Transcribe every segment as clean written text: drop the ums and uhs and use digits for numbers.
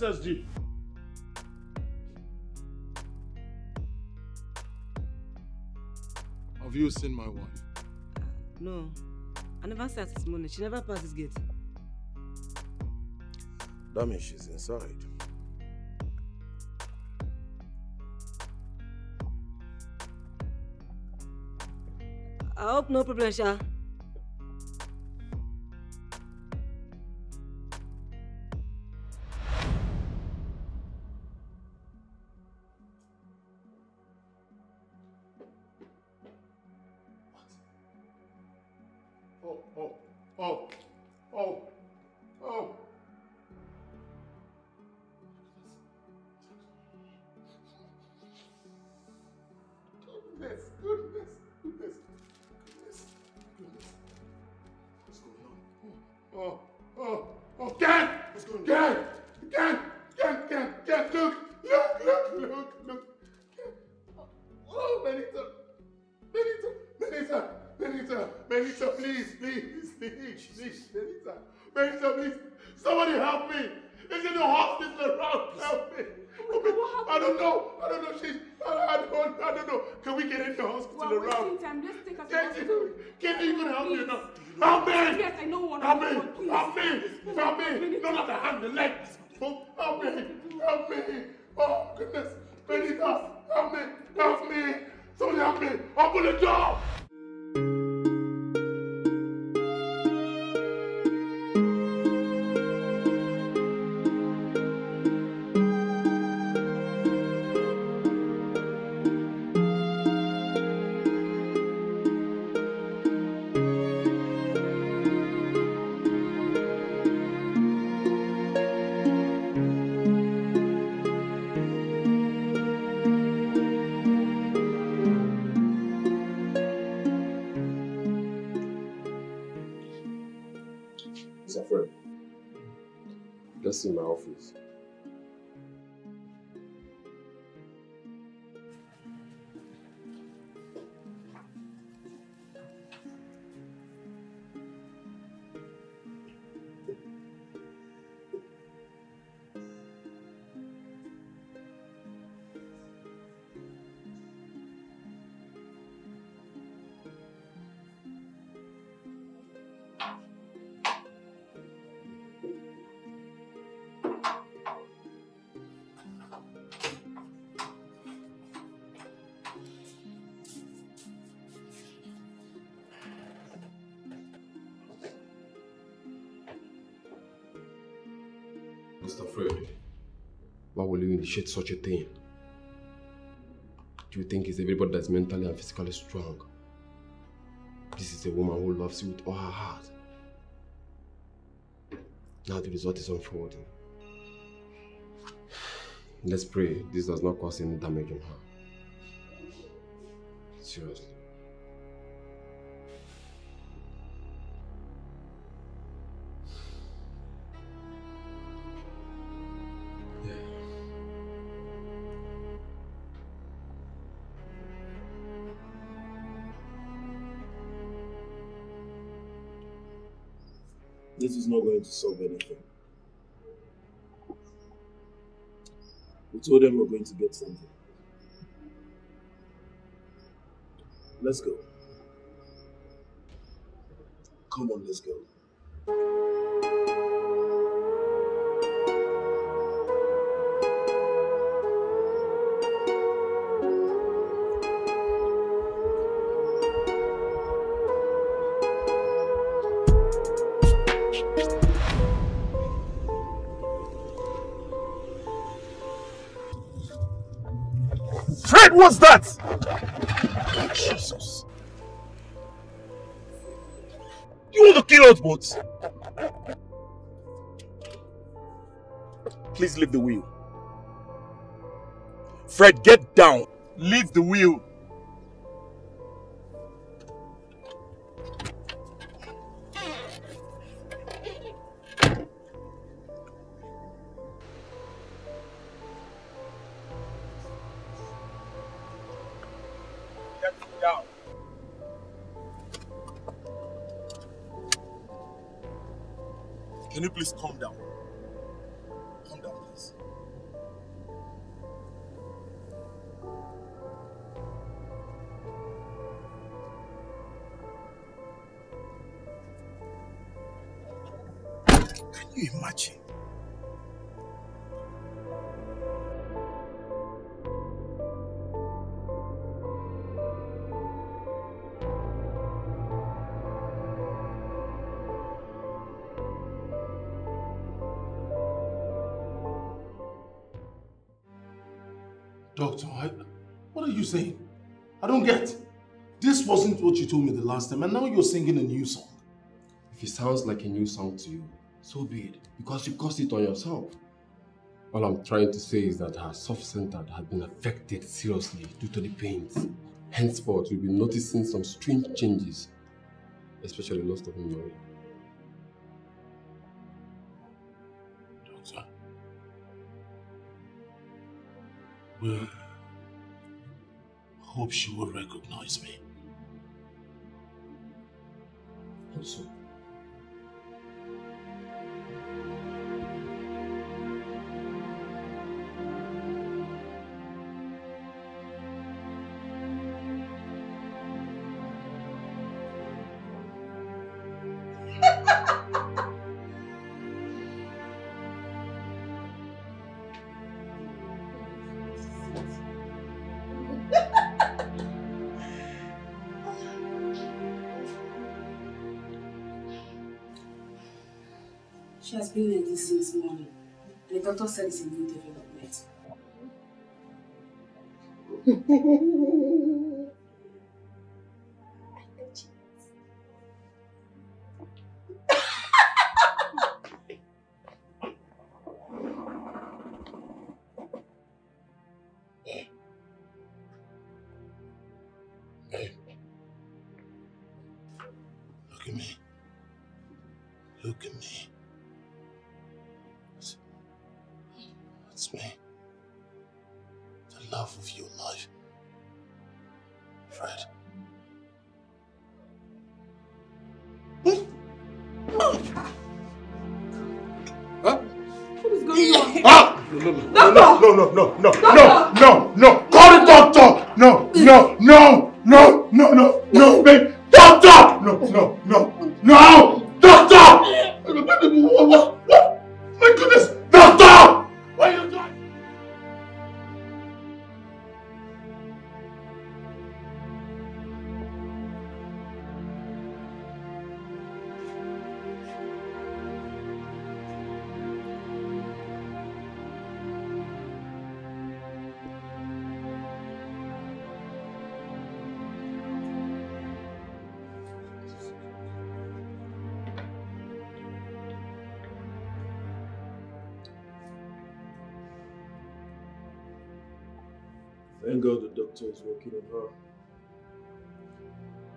SSG. Have you seen my wife? No. I never sat this morning. She never passed this gate. That means she's inside. I hope no problem, Sha. Just in my office. Mr. Fred, why will you initiate such a thing? Do you think it's everybody that's mentally and physically strong? This is a woman who loves you with all her heart. Now the result is unfolding. Let's pray this does not cause any damage on her. Seriously. This is not going to solve anything. We told them we're going to get something. Let's go. Come on, let's go. What's that? Jesus. You want to kill us both? Please leave the wheel. Fred, get down. Leave the wheel. Can you please calm down? Calm down, please. Can you imagine? Doctor, what are you saying? I don't get. This wasn't what you told me the last time, and now you're singing a new song. If it sounds like a new song to you, so be it, because you caused it on yourself. All I'm trying to say is that her soft center had been affected seriously due to the pains. Henceforth, we'll be noticing some strange changes, especially loss of memory. Doctor, well, hope she will recognize me. Also, she has been like this since morning, and the doctor said it's a new development. Look at me. Look at me. That's me. The love of your life. Fred. huh? What is going on? Ah! No! Call the doctor! No, babe! Doctor! No! Doctor! What? My goodness! Doctor! Why are you doing? Thank God the doctor is working on her.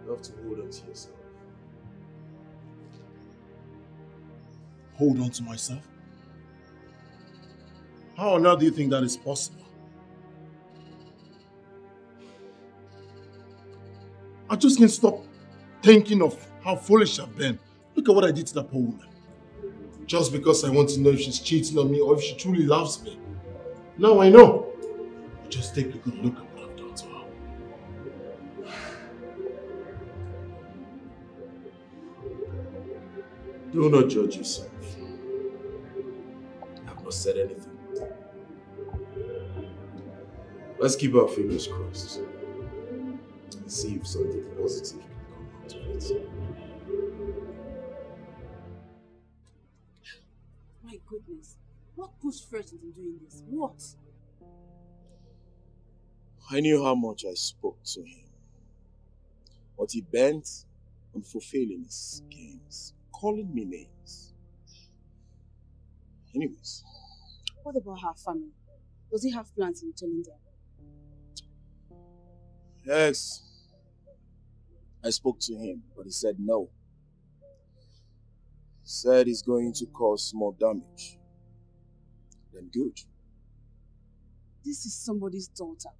You have to hold on to yourself. Hold on to myself? How on earth do you think that is possible? I just can't stop thinking of how foolish I've been. Look at what I did to that poor woman. Just because I want to know if she's cheating on me or if she truly loves me. Now I know. Just take a good look at what I've done to her. Do not judge yourself. I have not said anything. Let's keep our fingers crossed and see if something positive can come out of it. My goodness. What pushed Fred into doing this? What? I knew how much I spoke to him, but he bent on fulfilling his games, calling me names. Anyways. What about her family? Does he have plans in telling them? Yes. I spoke to him, but he said no. He said he's going to cause small damage. Then good. This is somebody's daughter.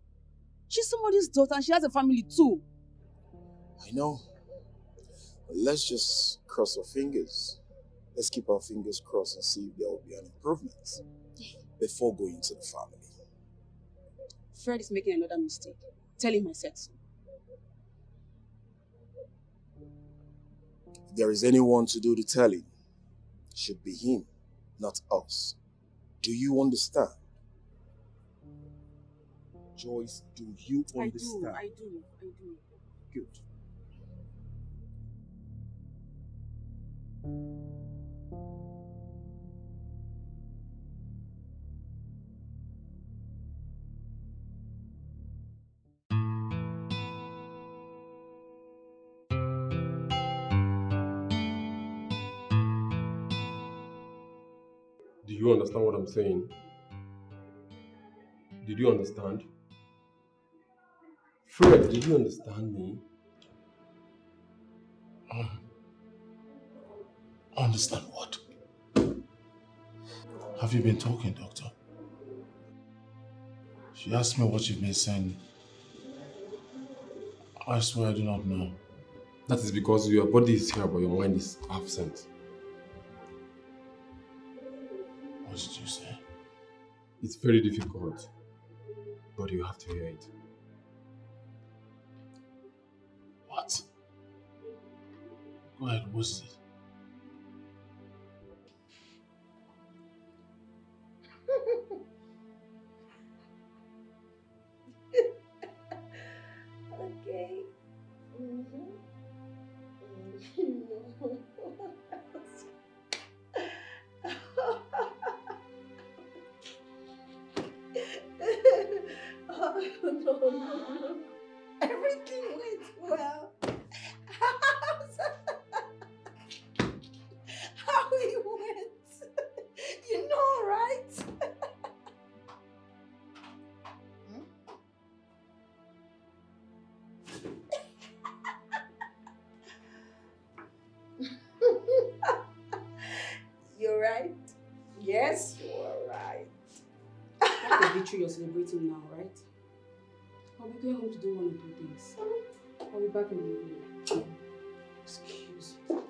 She's somebody's daughter and she has a family too. I know. But let's just cross our fingers. Let's keep our fingers crossed and see if there will be an improvement before going to the family. Fred is making another mistake. Tell him I said so. If there is anyone to do the telling, should be him, not us. Do you understand? Joyce, do you understand? I do. Good. Do you understand what I'm saying? Did you understand? Fred, did you understand me? Understand what? Have you been talking, Doctor? She asked me what you've been saying. I swear I do not know. That is because your body is here but your mind is absent. What did you say? It's very difficult, but you have to hear it. What? Go ahead, what is it? Okay. Oh, no. Everything went well. How it went. You know, right? You're right. Yes, you are right. That's the victory you're celebrating now, right? I'll be going home to do one or two things. I'll be back in the evening. Excuse me. Oh,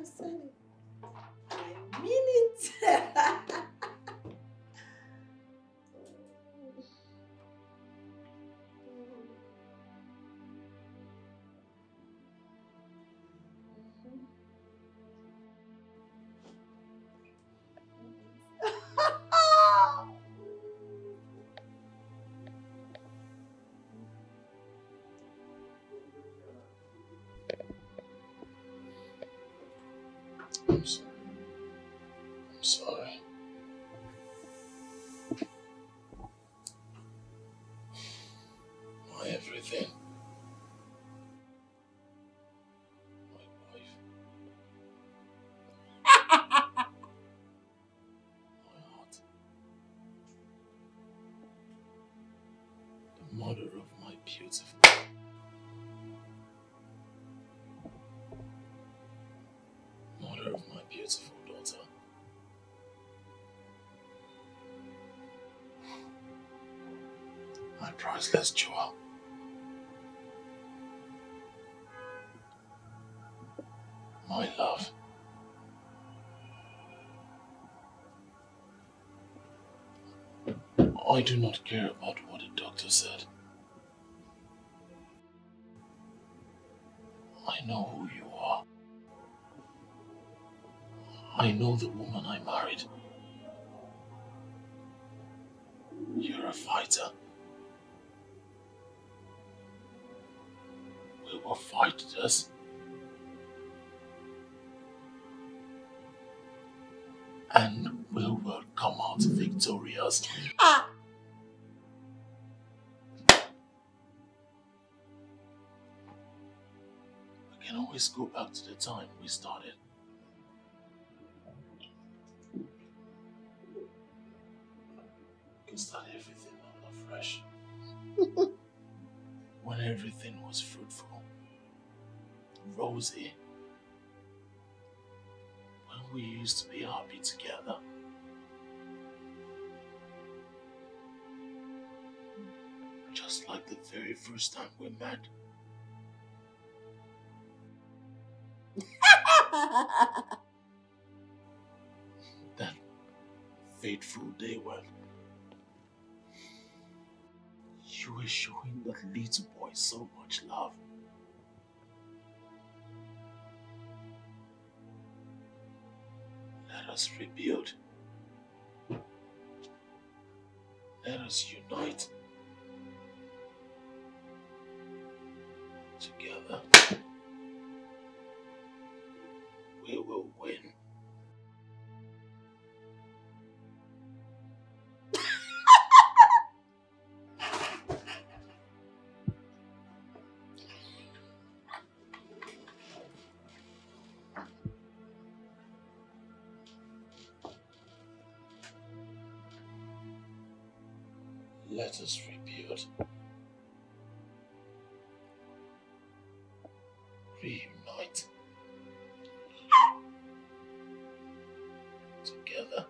I said it. I mean it. I'm sorry. My everything. My wife. My heart. The mother of my beautiful. Mother of my beautiful daughter. My priceless jewel. My love. I do not care about what the doctor said. I know who you are. I know the woman I married. You're a fighter. We will fight this. And we will come out victorious. Ah! We can always go back to the time we started. We can start everything all afresh. When everything was fruitful, rosy. When we used to be happy together. Just like the very first time we met. That fateful day when you were showing that little boy so much love. Let us rebuild. Let us unite. Together, we will win. Let us rebuild. Reunite. Together.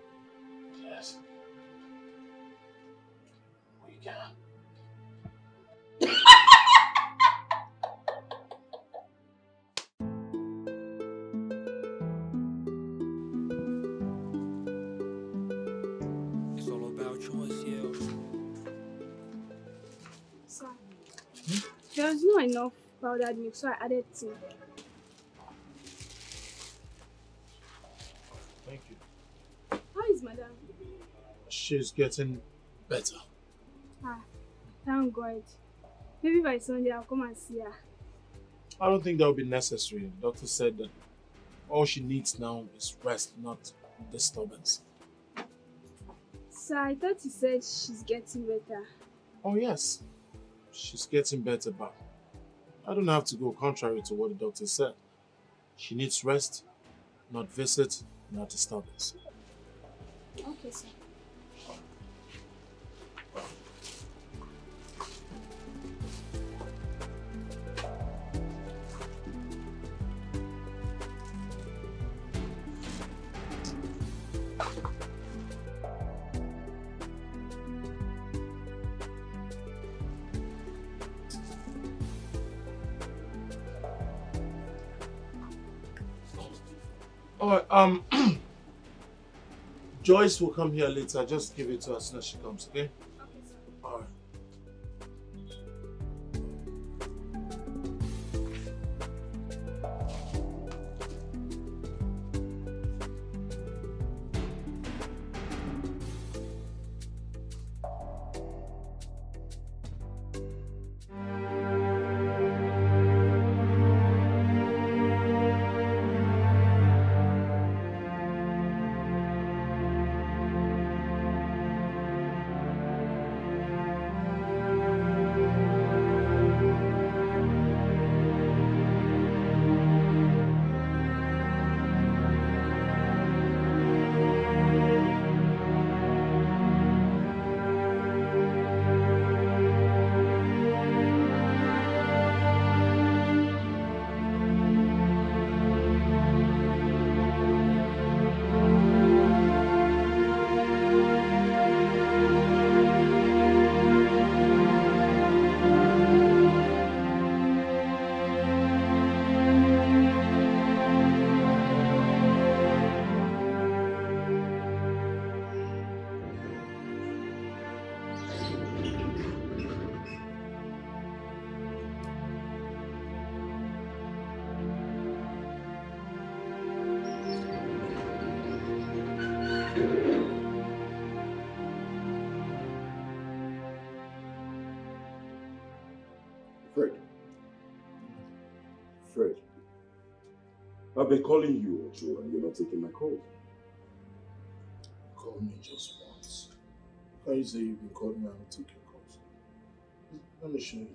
Yes. We can. It's all about choice, yeah. Sir, there was not enough powdered milk, so I added tea. Thank you. How is madam? She's getting better. Ah, thank God. Maybe by Sunday I'll come and see her. I don't think that will be necessary. The doctor said that all she needs now is rest, not disturbance. Sir, I thought you said she's getting better. Oh yes, she's getting better, but I don't have to go contrary to what the doctor said. She needs rest, not visit, not disturbance. Okay, sir. Alright, Joyce will come here later. Just give it to her as soon as she comes, okay? Okay, sir. Alright. Fred, I've been calling you, Ocho, and you're not taking my call. Call me just once. How you say you've been calling me and take your calls? Let me show you.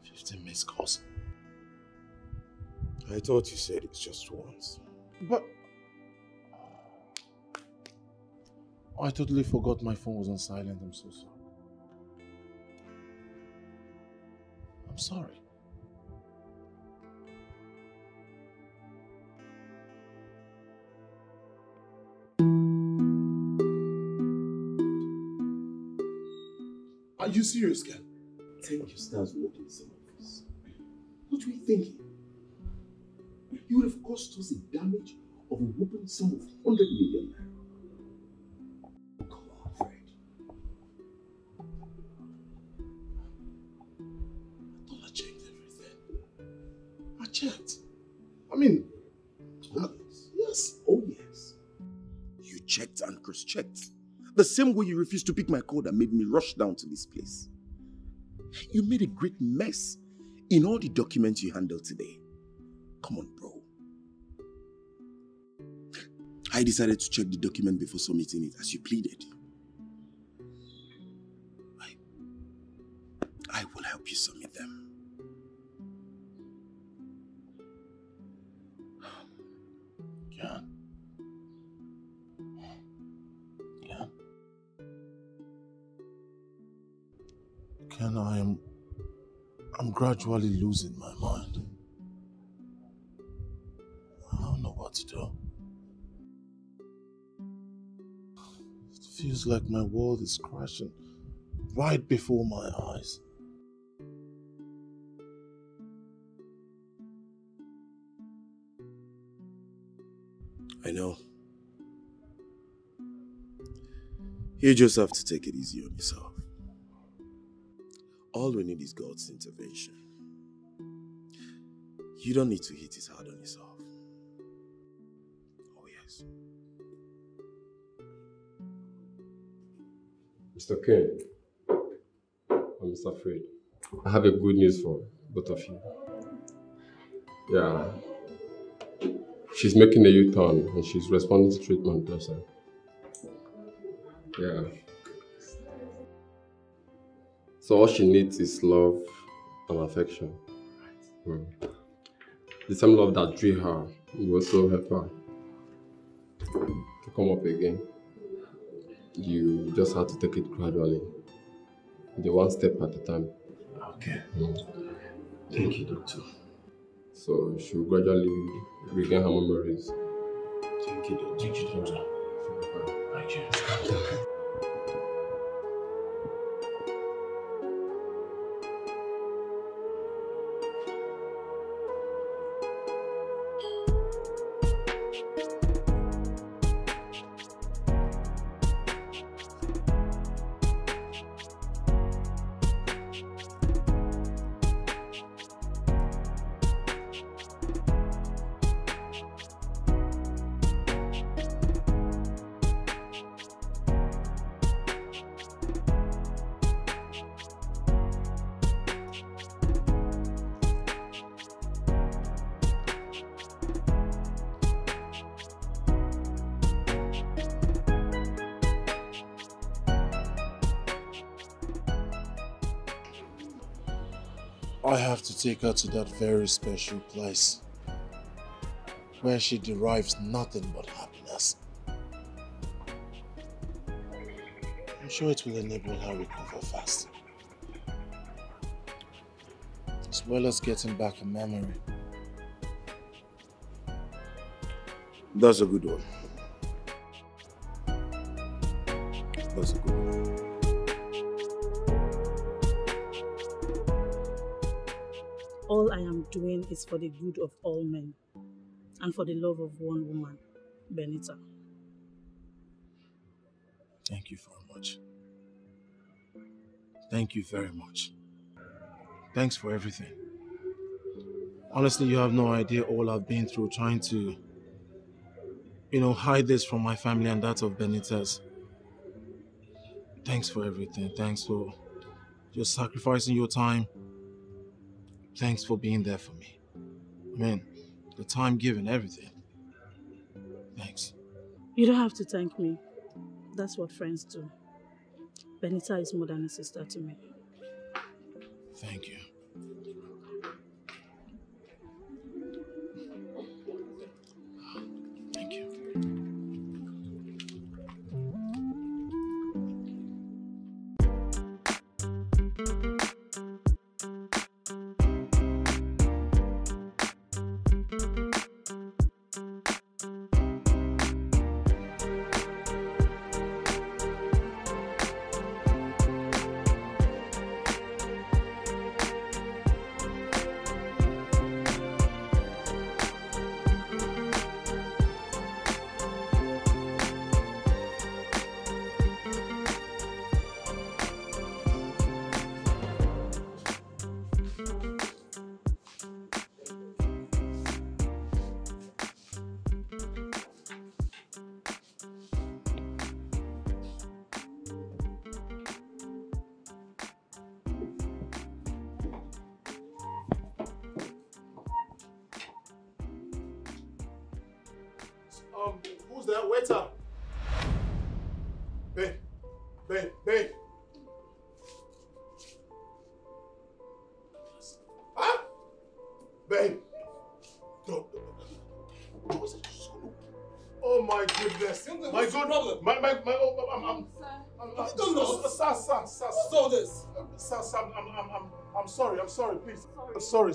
15 missed calls. I thought you said it's just once. But I totally forgot my phone was on silent. I'm so sorry. I'm sorry. Are you serious, Ken? Think your stars working in some of this. What were you thinking? You would have caused us a damage of a whooping sum of 100 million naira. Come on, Fred. I thought I checked everything. checked. I mean, Yes. Oh, yes. You checked and cross-checked. The same way you refused to pick my call that made me rush down to this place. You made a great mess in all the documents you handled today. Come on, bro. I decided to check the document before submitting it as you pleaded. I will help you submit them. Ken, I'm gradually losing my mind. I don't know what to do. It feels like my world is crashing right before my eyes. I know. You just have to take it easy on yourself. All we need is God's intervention. You don't need to hit it hard on yourself. Oh, yes. Mr. Ken, I'm Mr. Fred. I have a good news for both of you. Yeah. She's making a U-turn and she's responding to treatment also. Yeah. So all she needs is love and affection. The same love that drew her will also help her to come up again. You just have to take it gradually. The one step at a time. Okay. Thank you, doctor. So she will gradually regain her memories. Thank you, doctor. Thank you, doctor. Thank you. I have to take her to that very special place where she derives nothing but happiness. I'm sure it will enable her recover fast, as well as getting back a memory. That's a good one. That's a good one. All I am doing is for the good of all men and for the love of one woman, Benita. Thank you very much. Thank you very much. Thanks for everything. Honestly, you have no idea all I've been through trying to, hide this from my family and that of Benita's. Thanks for everything. Thanks for just sacrificing your time. Thanks for being there for me. I mean, the time given, everything. Thanks. You don't have to thank me. That's what friends do. Benita is more than a sister to me. Thank you. Thank you. waiter. Babe. Huh? Babe. Don't. Oh my goodness. My good problem. Sir. What's all this? Sir, I'm sorry, please. Sorry.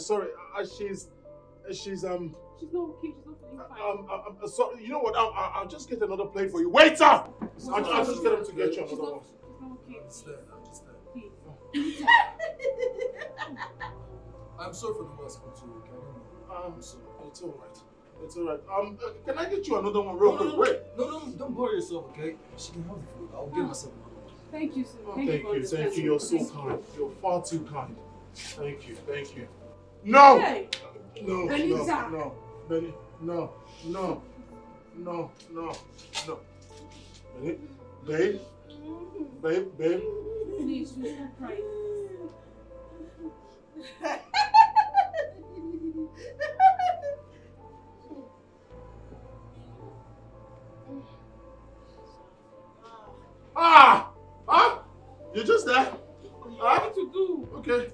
She's She's not okay. She's not feeling fine. I'm sorry. You know what? I'll just get another plate for you. Waiter! I'll just get him to get you another one. She's not okay. Understand. Please. I'm sorry for the worst one too. I'm sorry. It's alright. Can I get you another one real quick? Wait. No, don't bother yourself, okay? She can have the food. I'll get myself another one. Thank you, sir. Thank you. You're so kind. You're far too kind. Thank you. No! Hey. No. Benny, no. Babe. Please, stop crying. You're just there? What to do? Okay.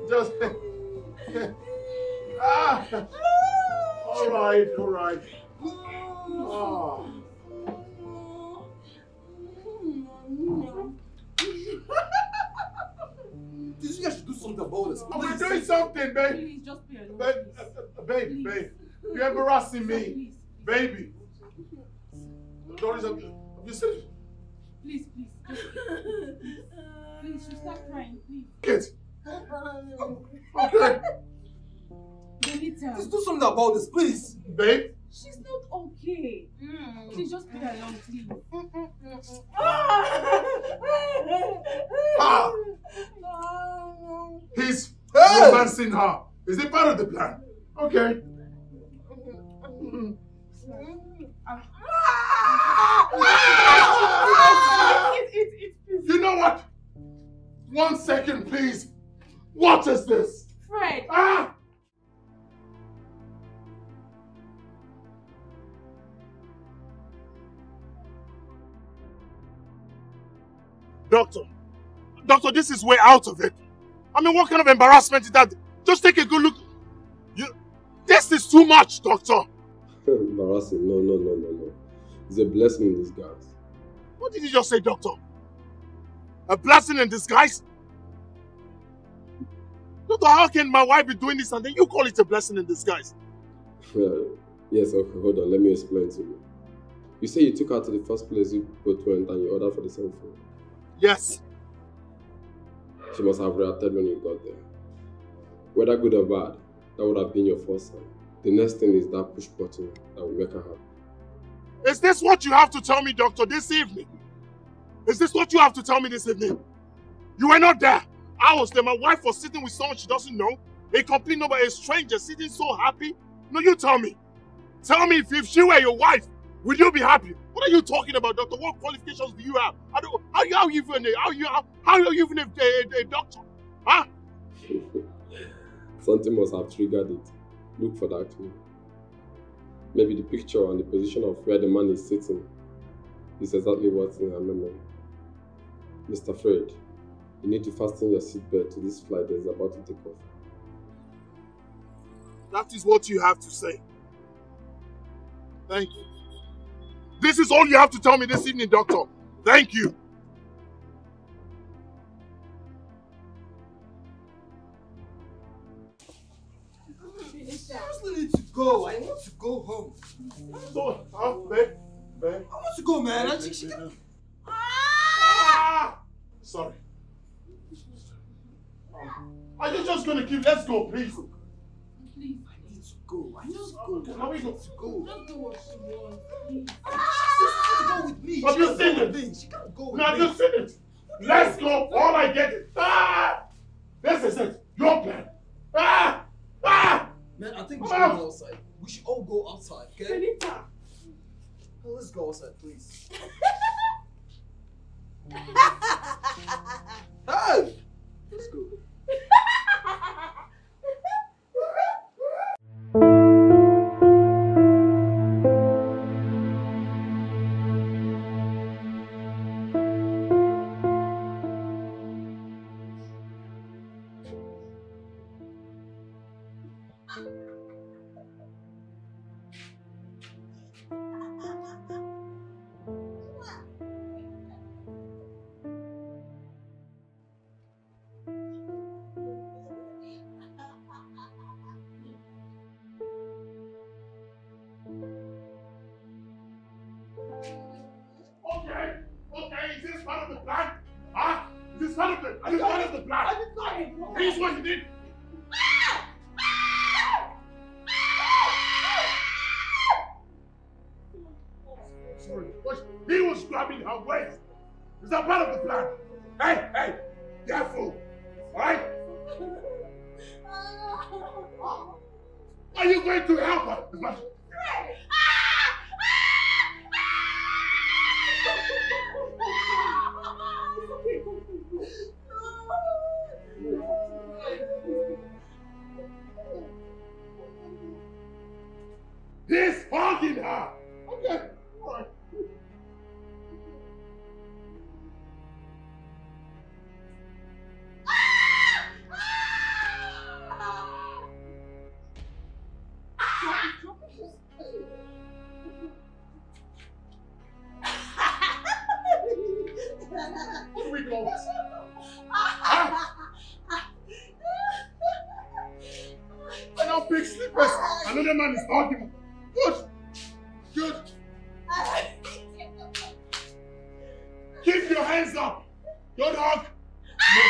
Just all right. You guys should do something about this. We're doing something, babe. Please, just be alone. Babe. You're embarrassing me. Baby. Doris, have you seen it? Please. Please, stop crying, please. Kids. Okay. Benita. Just do something about this, please. Babe. She's not okay. Please just be alone, please. He's romancing her. Is it part of the plan? Okay. You know what? 1 second, please. What is this? Fred. Doctor, this is way out of it. I mean, what kind of embarrassment is that? Just take a good look. This is too much, doctor. Embarrassing. No. It's a blessing in disguise. What did you just say, doctor? A blessing in disguise? Doctor, how can my wife be doing this and then you call it a blessing in disguise? Yes, okay, hold on. Let me explain to you. You say you took her to the first place you both went and you ordered for the same food. Yes. She must have reacted when you got there. Whether good or bad, that would have been your first sign. The next thing is that push button that will make her happy. Is this what you have to tell me, doctor, this evening? Is this what you have to tell me this evening? You were not there. I was there. My wife was sitting with someone she doesn't know. A complete number, a stranger sitting so happy. No, you tell me. Tell me if she were your wife, would you be happy? What are you talking about, doctor? What qualifications do you have? How are you even a doctor? Huh? Something must have triggered it. Look for that clue. Maybe the picture and the position of where the man is sitting is exactly what's in her memory. Mr. Fred, you need to fasten your seatbelt to this flight that is about to take off. That is what you have to say. Thank you. This is all you have to tell me this evening, doctor. Thank you. I need to go. I want to go home. So, babe? I want to go, man. Sorry. Are you just gonna keep? Let's go, please. Please. I need to go. I need to go. Can we go? Don't do what she wants, please. She has to go with me. Have you seen it? She can't go with No, have me. you seen it? Let's go. All I get is this is it. Your plan. Man, I think we should go outside. We should all go outside, okay? Benita. Oh, let's go outside, please. Hey! Let's go. This is what you did. Sorry, but he was grabbing her waist. Is that part of the plan? Hey, careful. Alright? Are you going to help her? He's hugging her. Okay, all right. What do we call this? I now big sleepers. Another man is hugging. Good. Keep your hands up. Don't hug. No.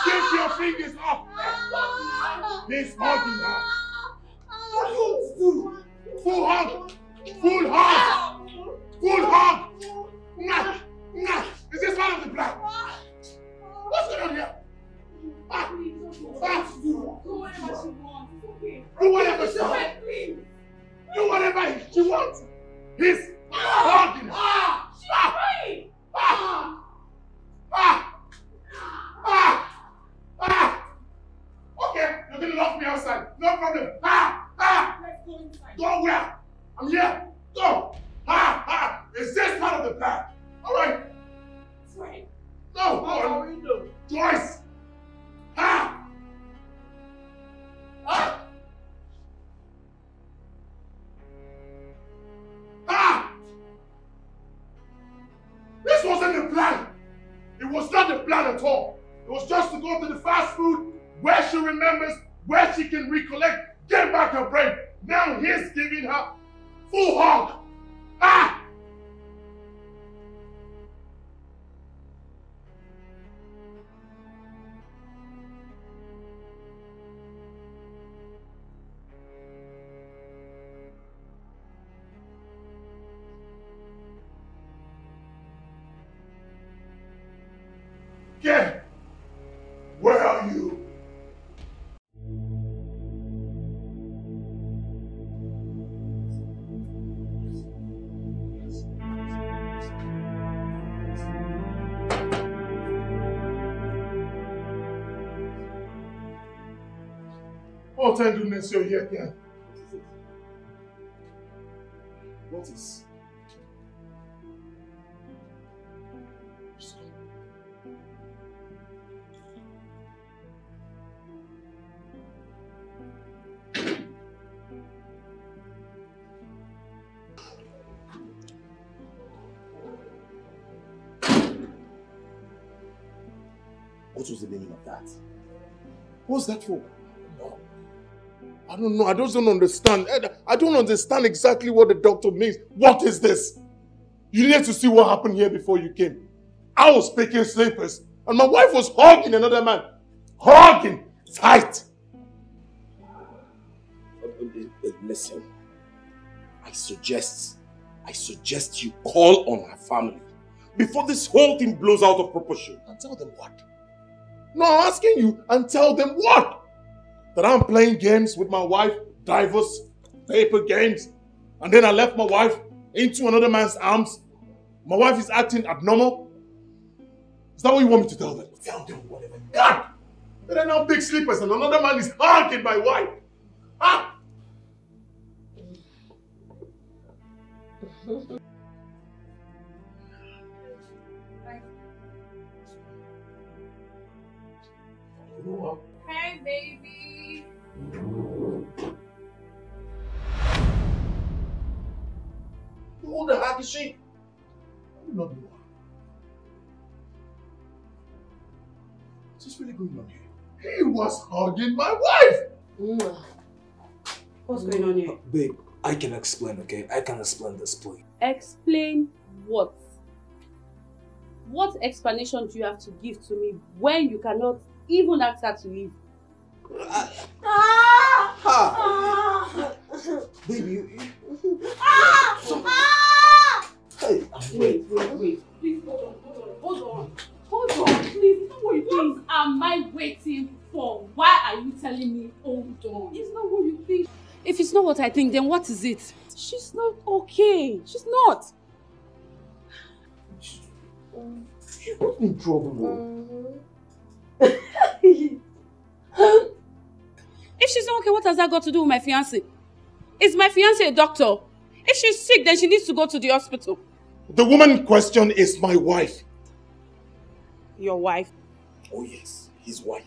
Keep your fingers up. He's hugging her. What do you do? Full hug. Full hug. Full hug. Nah. Is this part of the plan? What's going on here? Do whatever she wants. Do whatever she wants. He's hugging her. She's crying. Okay, you're gonna lock me outside. No problem. Let's go inside. Go where? I'm here. Go. Is this part of the plan? All right. That's right. No. Go on. Twice. This wasn't the plan. It was not the plan at all. It was just to go to the fast food where she remembers, where she can recollect, get back her brain. Now he's giving her full hug. Get! Where are you? Oh, thank goodness you're here again. What is? What was the meaning of that? What's that for? No. I don't know. I just don't understand. I don't understand exactly what the doctor means. What is this? You needed to see what happened here before you came. I was picking sleepers and my wife was hugging another man. Hugging tight. Listen, I suggest you call on her family before this whole thing blows out of proportion. And tell them what? No, I'm asking you, and tell them what? That I'm playing games with my wife, diverse paper games, and then I left my wife into another man's arms. My wife is acting abnormal. Is that what you want me to tell them? Tell them whatever. God! They're now big sleepers and another man is hugging my wife. Hey, baby. Who the heck is she? I do not know. What's really going on here? He was hugging my wife! What's going on here? Babe, I can explain, okay? I can explain this, please. Explain what? What explanation do you have to give to me when you cannot even ask her to leave? Baby, Wait. Please, hold on. Please, what am I waiting for? Why are you telling me hold on? It's not what you think. If it's not what I think, then what is it? She's not okay. She's not. she got me in trouble. If she's not okay, what has that got to do with my fiancé? Is my fiancé a doctor? If she's sick, then she needs to go to the hospital. The woman in question is my wife. Your wife? Oh yes, his wife.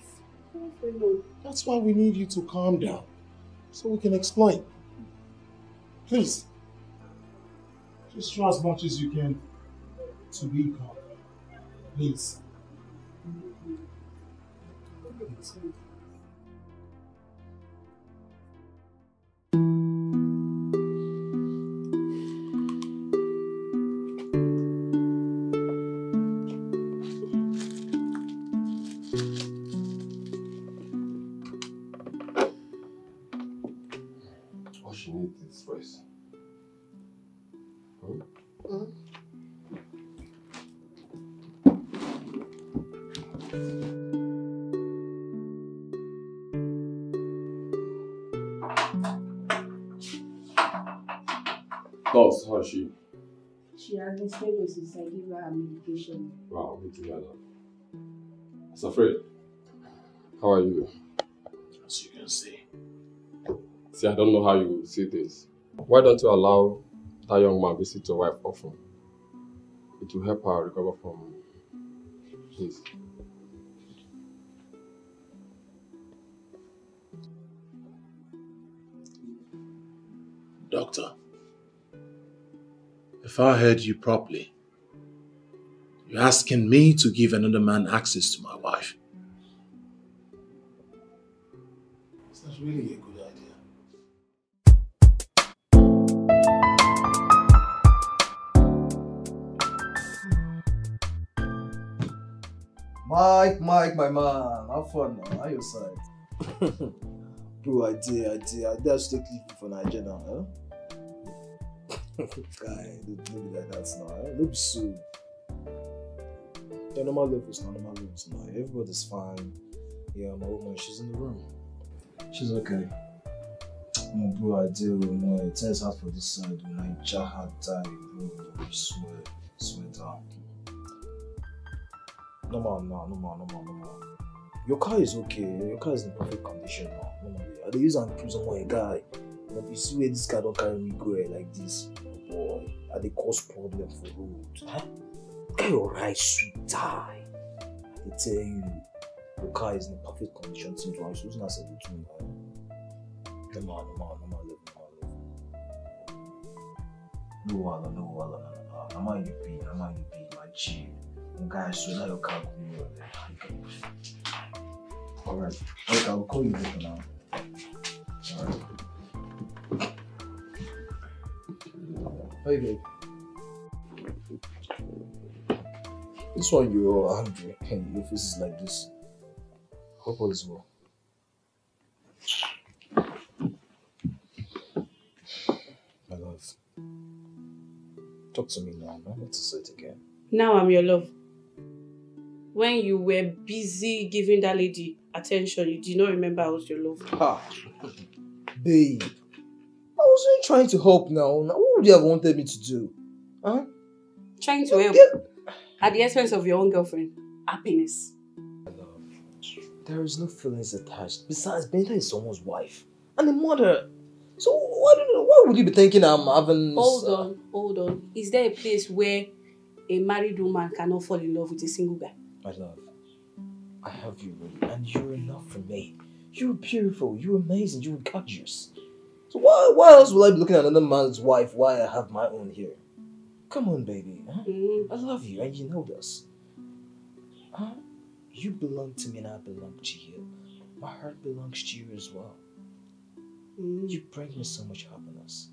That's why we need you to calm down, so we can explain. Please, just try as much as you can to be calm. Please. She needs this voice. Boss, how is she? She has been stable since I gave her medication. Wow, good to hear that. Afraid. How are you? As you can see. See, I don't know how you see this. Why don't you allow that young man visit your wife often? It will help her recover from this. Doctor, if I heard you properly, you're asking me to give another man access to my wife. Is that really a good idea? Mike, my man, have fun now. How your side? Bro, I did. I just take leave for Nigeria now, huh? Guy, don't be like that now, eh? Don't be so. Yeah, normal levels now. Everybody's fine. Yeah, my woman, she's in the room. She's okay. No, bro, I did. No, it turns out for this side. When I just had died, bro, I swear down. Normal. Your car is okay. Your car is in perfect condition now. Normally, I dey use and prove someone a guy. You see where this car don't carry me go like this, boy. I dey cause problem for road. Huh? Get your right sweet tie. I tell you, your car is in perfect condition. Since I was using as a little normal level. No wala. I'm on you be my G. Guys, so now your car go alright. Okay, I'll call you later now. Alright. Hey babe. This one you're angry and your face is like this. Hope all is well. My love. Talk to me now, no? Let's say it again. Now I'm your love. When you were busy giving that lady attention, you did not remember I was your love. Ha! Babe, I wasn't trying to help now. What would you have wanted me to do? Huh? Trying to help at the expense of your own girlfriend. Happiness. Love, there is no feelings attached. Besides, Benta is someone's wife and a mother. So why would you be thinking I'm having... Hold on. Is there a place where a married woman cannot fall in love with a single guy? My love, I have you ready, and you're enough for me. You're beautiful, you're amazing, you're gorgeous. So why else will I be looking at another man's wife while I have my own here? Come on, baby. Huh? I love you, and you know this. Huh? You belong to me, and I belong to you. My heart belongs to you as well. You bring me so much happiness.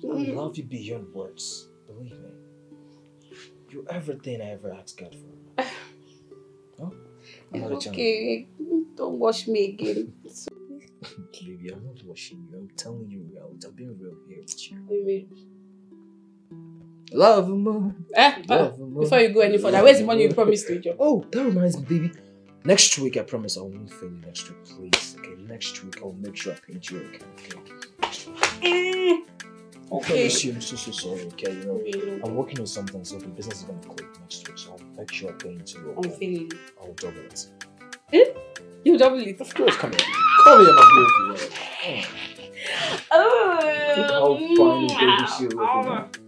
I love you beyond words. Believe me. You're everything I ever asked God for. Huh? It's okay. Don't wash me again. Baby, I'm not washing you. I'm telling you real. I'm being real here with you. Baby. Love more. Before you go any further, where's the money you promised me, Joe? Oh, that reminds me, baby. Next week, I promise I won't fail you next week, please. Okay, next week I'll make sure I pay you. Okay. Okay. I'm so sorry. Okay, you know, I'm working on something, so the business is gonna click next week. So I'll make sure I pay you. I'm feeling. I'll double it. You double it. Of course, come here. Come here, my beautiful. Look how fine baby she looking.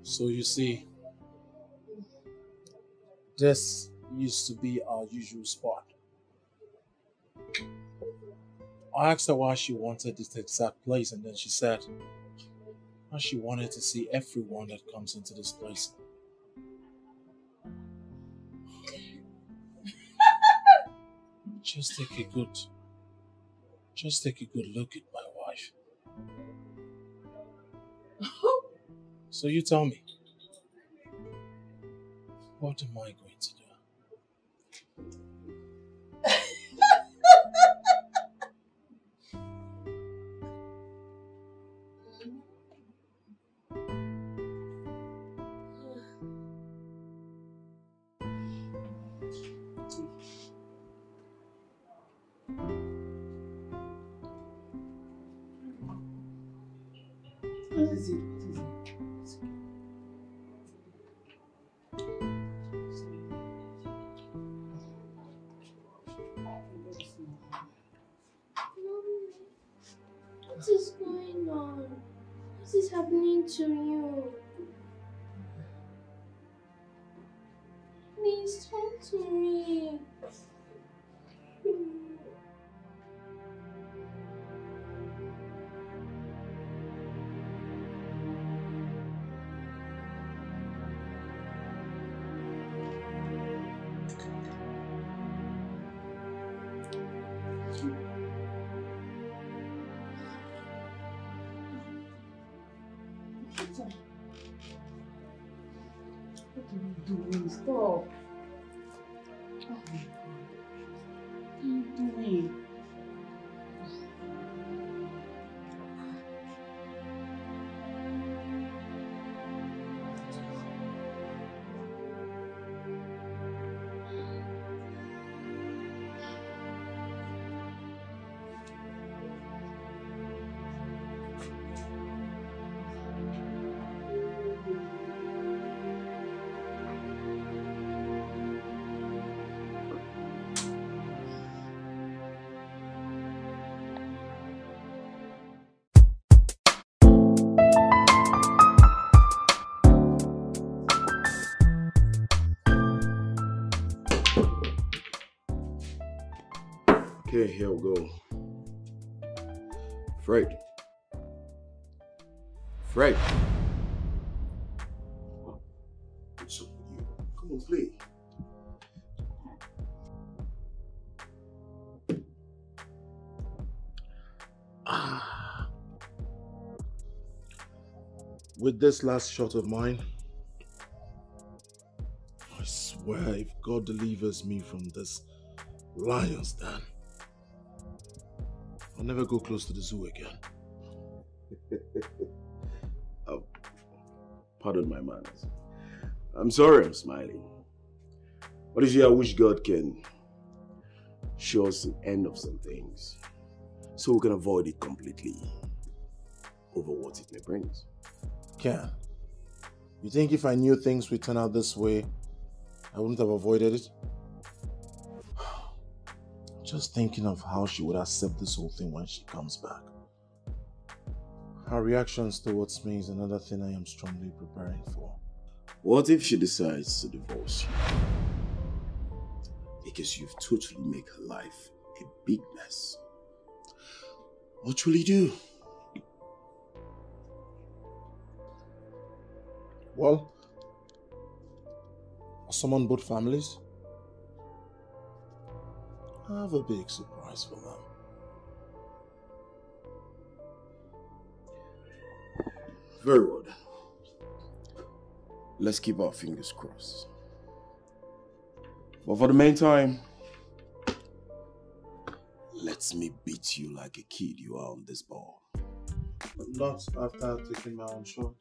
So you see, this used to be our usual spot. I asked her why she wanted this exact place, and then she said how she wanted to see everyone that comes into this place. Just take a good look at my wife. So you tell me, what am I going to do? What is it? What is going on? What is happening to you? Please talk to me. What are you doing? Stop. Oh my God. What are you doing? Okay, here we go. Fred. Fred. What's up with you? Come on, play. With this last shot of mine, I swear if God delivers me from this lion's den, I'll never go close to the zoo again. Oh, pardon my manners. I'm sorry I'm smiling. But you see, I wish God can show us the end of some things so we can avoid it completely over what it may bring. Ken, you think if I knew things would turn out this way, I wouldn't have avoided it? Just thinking of how she would accept this whole thing when she comes back. Her reactions towards me is another thing I am strongly preparing for. What if she decides to divorce you? Because you've totally made her life a big mess. What will you do? Well, I'll summon both families. I have a big surprise for them. Very well. Let's keep our fingers crossed. But for the meantime, let me beat you like a kid you are on this ball. But not after taking my own shot.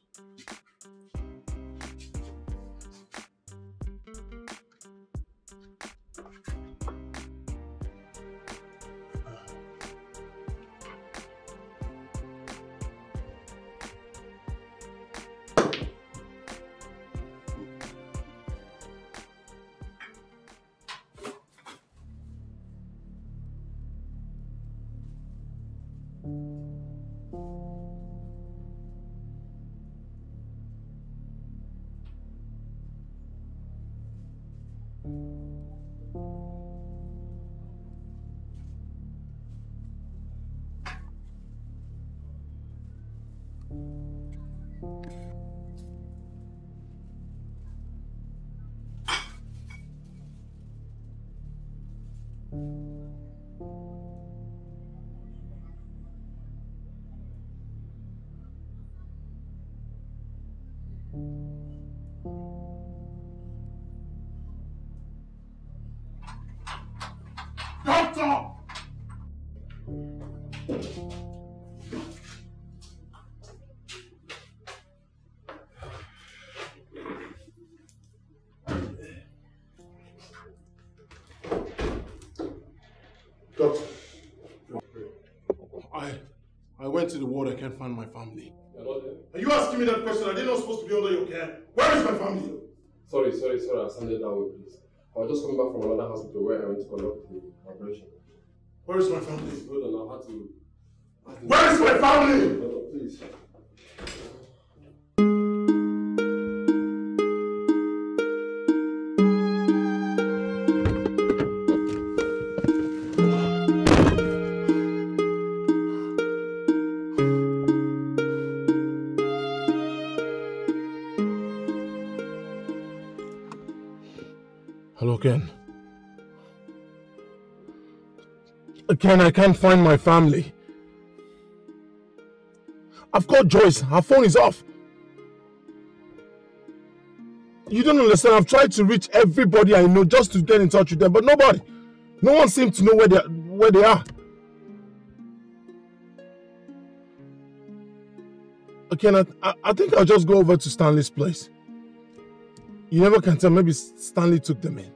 Doctor, I went to the ward. I can't find my family. You're not there? Are you asking me that question? Are they not supposed to be under your care? Where is my family? Sorry, I'll stand it down, please. I was just coming back from another hospital where I went to conduct the operation. Where is my family? Hold on, I had to... Where is my family? Hold on, please. Hello, Ken. Ken, I can't find my family. I've called Joyce. Her phone is off. You don't understand. I've tried to reach everybody I know just to get in touch with them, but nobody. No one seems to know where they are. Ken, I think I'll just go over to Stanley's place. You never can tell. Maybe Stanley took them in.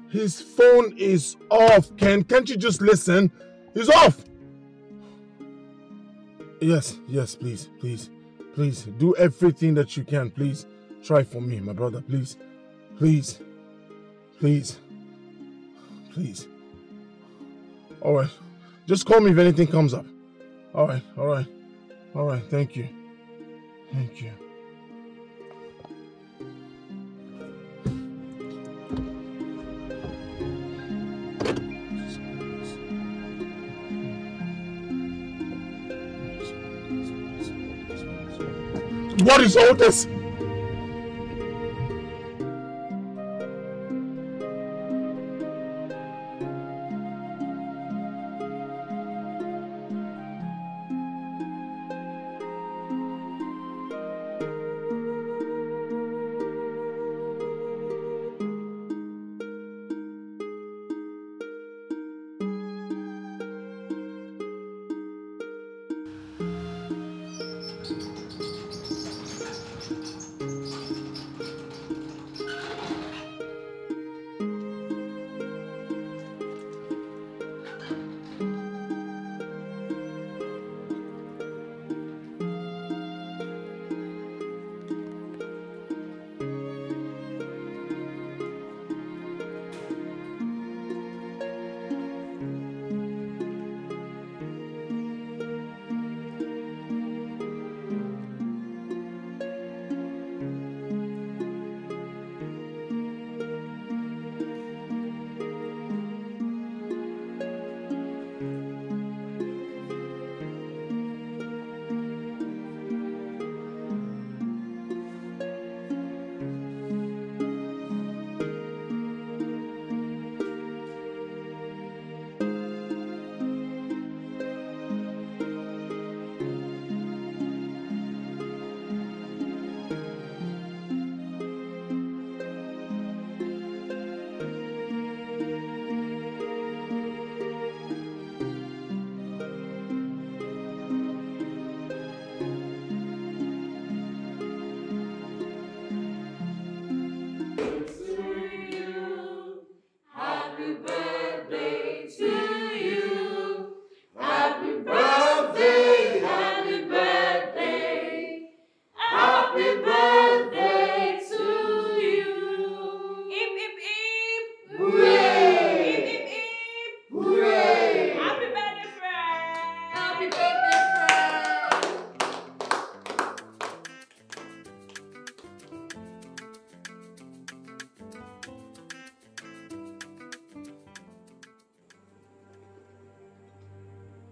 His phone is off, Ken. Can't you just listen? He's off. Yes, please. Please, do everything that you can. Please, try for me, my brother. Please. All right. Just call me if anything comes up. All right. Thank you. what is all this?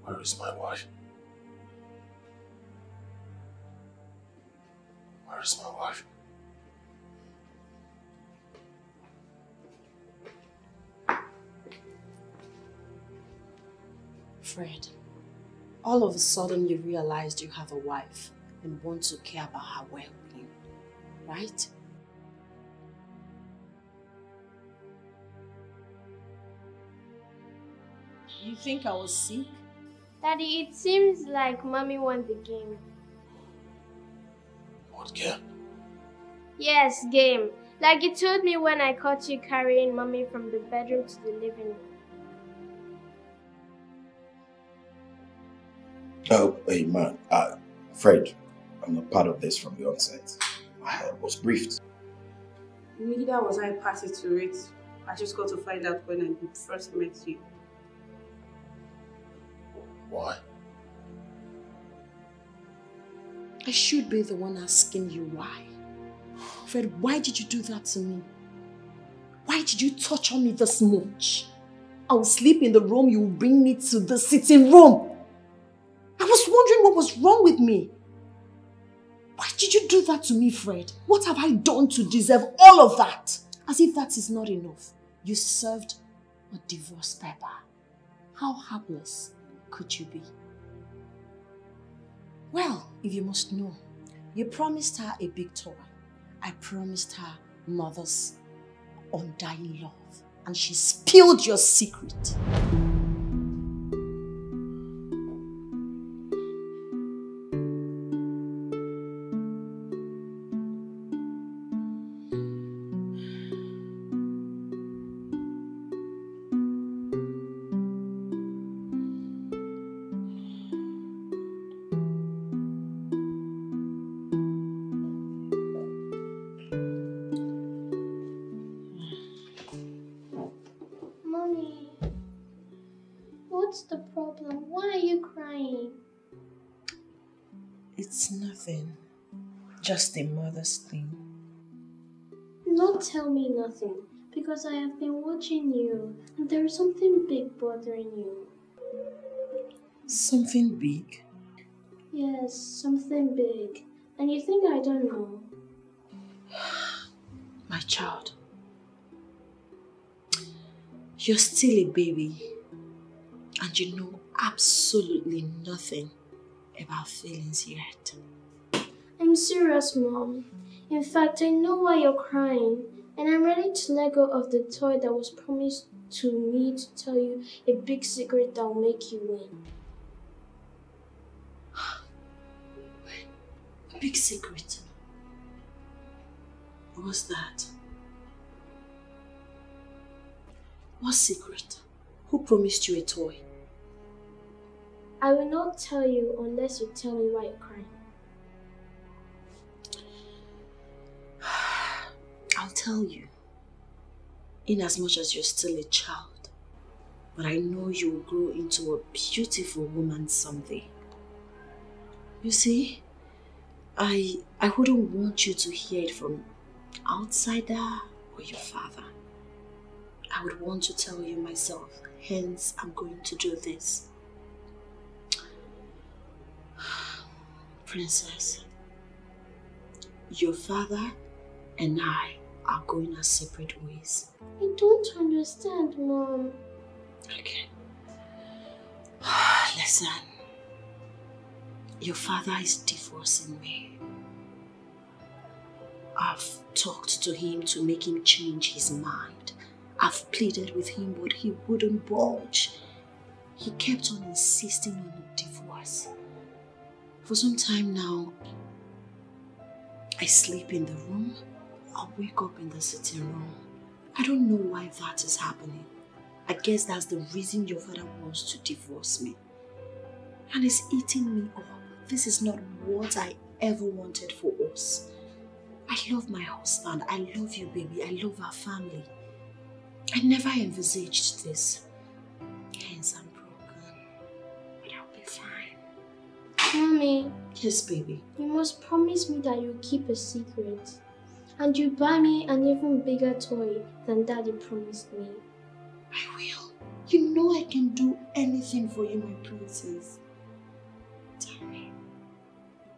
Where is my wife? Where is my wife? Fred, all of a sudden you realized you have a wife and want to care about her well-being, right? You think I was sick? Daddy, it seems like Mommy won the game. What game? Yes, game. Like you told me when I caught you carrying Mommy from the bedroom to the living room. Oh, hey man, Fred, I'm not part of this from the onset. I was briefed. Neither was I party to it. I just got to find out when I first met you. Why? I should be the one asking you why. Fred, why did you do that to me? Why did you torture me this much? I will sleep in the room, you will bring me to the sitting room. I was wondering what was wrong with me. Why did you do that to me, Fred? What have I done to deserve all of that? As if that is not enough. You served a divorce paper. How heartless could you be? Well, if you must know, you promised her a big toy. I promised her mother's undying love. And she spilled your secret. What's the problem? Why are you crying? It's nothing. Just a mother's thing. Don't tell me nothing, because I have been watching you, and there is something big bothering you. Something big? Yes, something big. And you think I don't know? My child, you're still a baby and you know absolutely nothing about feelings yet. I'm serious, Mom. In fact, I know why you're crying, and I'm ready to let go of the toy that was promised to me to tell you a big secret that will make you win. A big secret? What's that? What secret? Who promised you a toy? I will not tell you unless you tell me why you're crying. I'll tell you, in as much as you're still a child, but I know you'll grow into a beautiful woman someday. You see, I wouldn't want you to hear it from outsider or your father. I would want to tell you myself, hence I'm going to do this. Princess, your father and I are going our separate ways. I don't understand, Mom. Okay. Listen, your father is divorcing me. I've talked to him to make him change his mind. I've pleaded with him, but he wouldn't budge. He kept on insisting on a divorce. For some time now, I sleep in the room, I wake up in the sitting room. I don't know why that is happening. I guess that's the reason your father wants to divorce me. And it's eating me up. This is not what I ever wanted for us. I love my husband. I love you, baby. I love our family. I never envisaged this. Hence, I'm broken. But I'll be fine. Mommy. Yes, baby. You must promise me that you'll keep a secret. And you buy me an even bigger toy than Daddy promised me. I will. You know I can do anything for you, my princess. Tell me.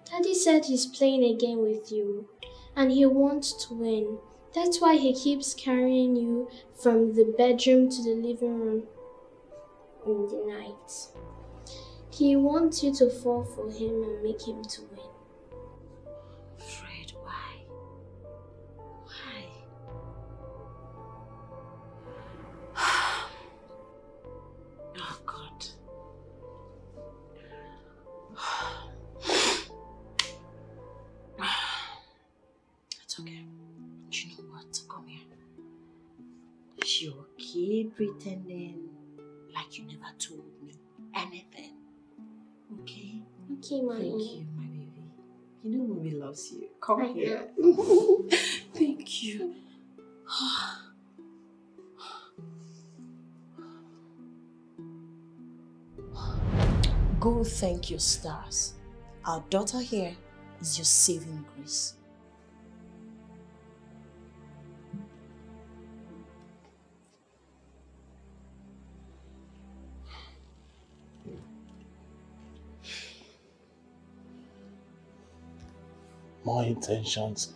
Daddy said he's playing a game with you. And he wants to win. That's why he keeps carrying you from the bedroom to the living room in the night. He wants you to fall for him and make him to win. Fred, why? Why? Oh, God. It's okay. You know what? Come here. You keep pretending like you never told me anything. Okay? Okay, Mommy. Thank you, my baby. You know Mommy loves you. Come I here. Thank you. Go thank your stars. Our daughter here is your saving grace. My intentions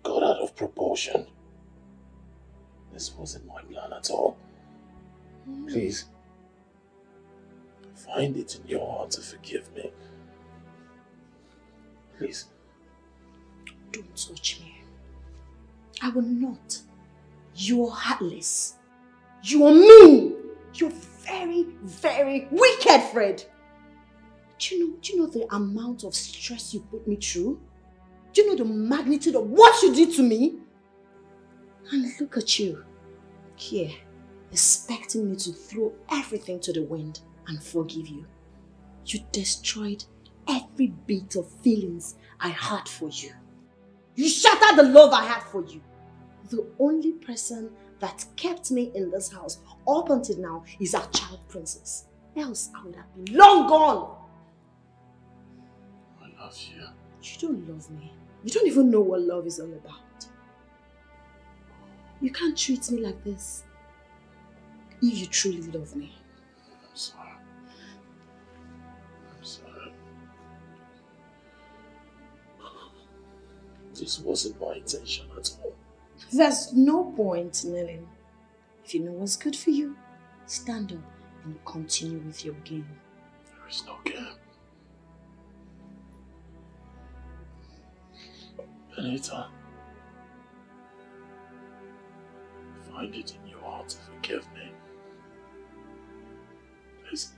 got out of proportion. This wasn't my plan at all. Please, find it in your heart to forgive me. Please. Don't touch me. I will not. You're heartless. You're mean. You're very, very wicked, Fred. Do you know the amount of stress you put me through? Do you know the magnitude of what you did to me? And look at you, here, expecting me to throw everything to the wind and forgive you. You destroyed every bit of feelings I had for you. You shattered the love I had for you. The only person that kept me in this house up until now is our child princess. Else I would have been long gone. I love you. You don't love me. You don't even know what love is all about. You can't treat me like this if you truly love me. I'm sorry. I'm sorry. This wasn't my intention at all. There's no point, Nelly. If you know what's good for you, stand up and continue with your game. There is no game. Benita, find it in your heart to forgive me. Please.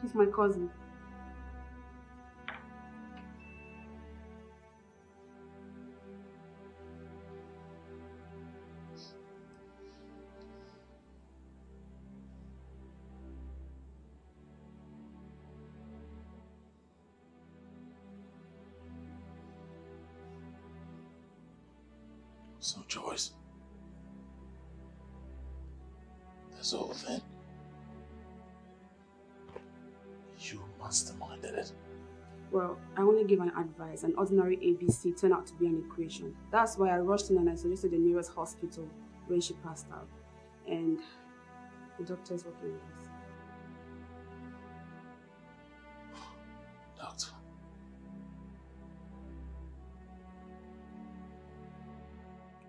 He's my cousin. So, Joyce, that's all then. You masterminded it. Well, I only gave an advice. An ordinary ABC turned out to be an equation. That's why I rushed in and I suggested the nearest hospital when she passed out. And the doctor's working with us. Doctor.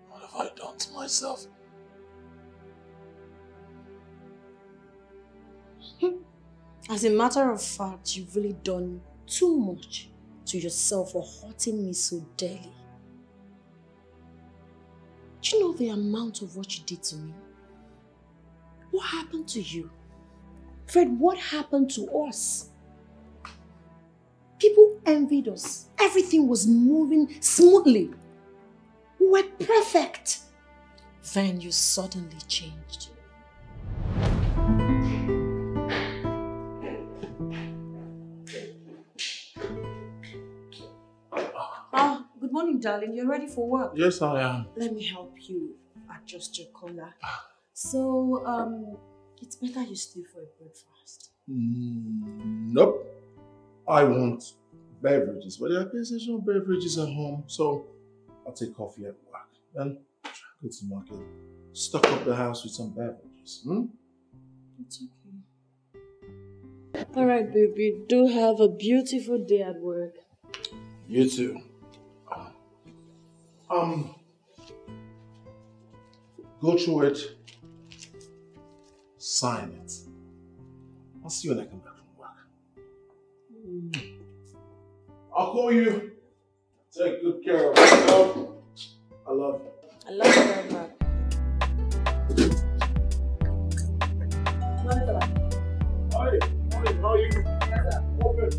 What have I done to myself? As a matter of fact, you've really done too much to yourself for hurting me so dearly. Do you know the amount of what you did to me? What happened to you? Fred, what happened to us? People envied us. Everything was moving smoothly. We were perfect. Then you suddenly changed. Good morning, darling. You're ready for work? Yes, I am. Let me help you adjust your collar. So, it's better you stay for a breakfast. Nope. I want beverages, but there are essential beverages at home, so I'll take coffee at work. Then go to the market, stock up the house with some beverages. It's okay. Alright, baby. Do have a beautiful day at work. You too. Go through it. Sign it. I'll see you when I come back from work. I'll call you. Take good care of yourself. I love you. I love you very much. Hi, how are you? Open.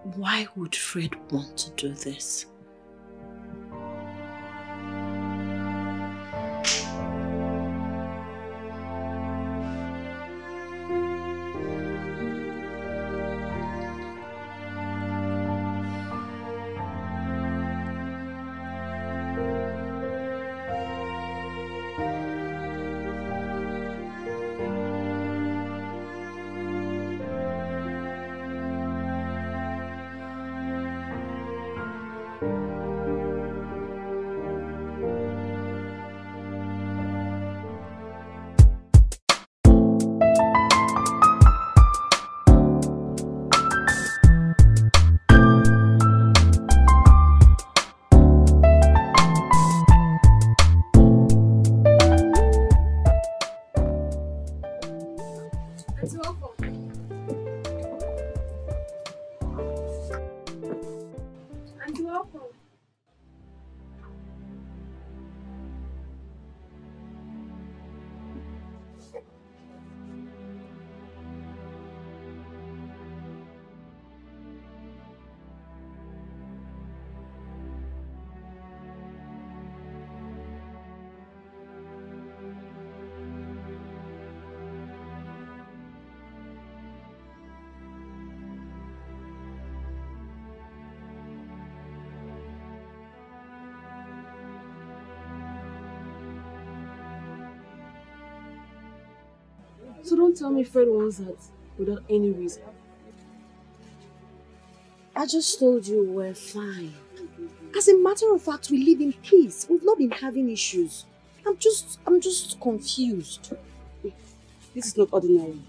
Why would Fred want to do this? So don't tell me Fred wants that without any reason. I just told you we're fine. As a matter of fact, we live in peace. We've not been having issues. I'm just confused. This is not ordinary.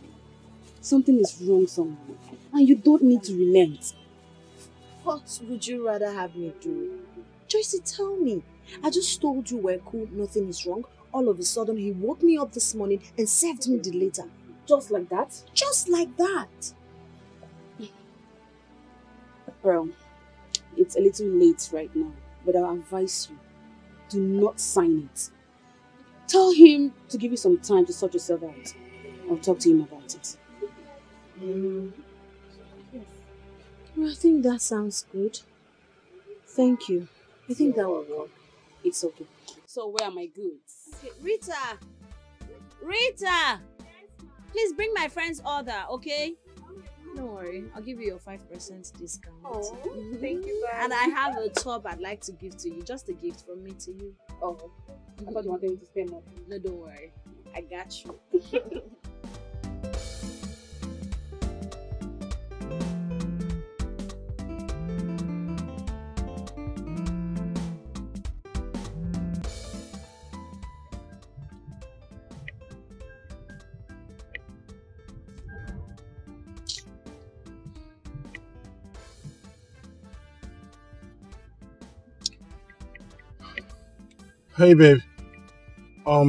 Something is wrong somewhere. And you don't need to relent. What would you rather have me do? Joyce, tell me. I just told you we're cool, nothing is wrong. All of a sudden, he woke me up this morning and served me the letter. Just like that? Just like that. Well, it's a little late right now, but I'll advise you, do not sign it. Tell him to give you some time to sort yourself out. I'll talk to him about it. Yes. Well, I think that sounds good. Thank you. I think that will work. It's okay. So where are my goods? Rita! Rita! Please bring my friend's order, okay? Don't worry, I'll give you your 5% discount. Oh, thank you very much. And I have a top I'd like to give to you. Just a gift from me to you. Oh, I thought you wanted me to spend more. No, don't worry. I got you. Hey, babe. Are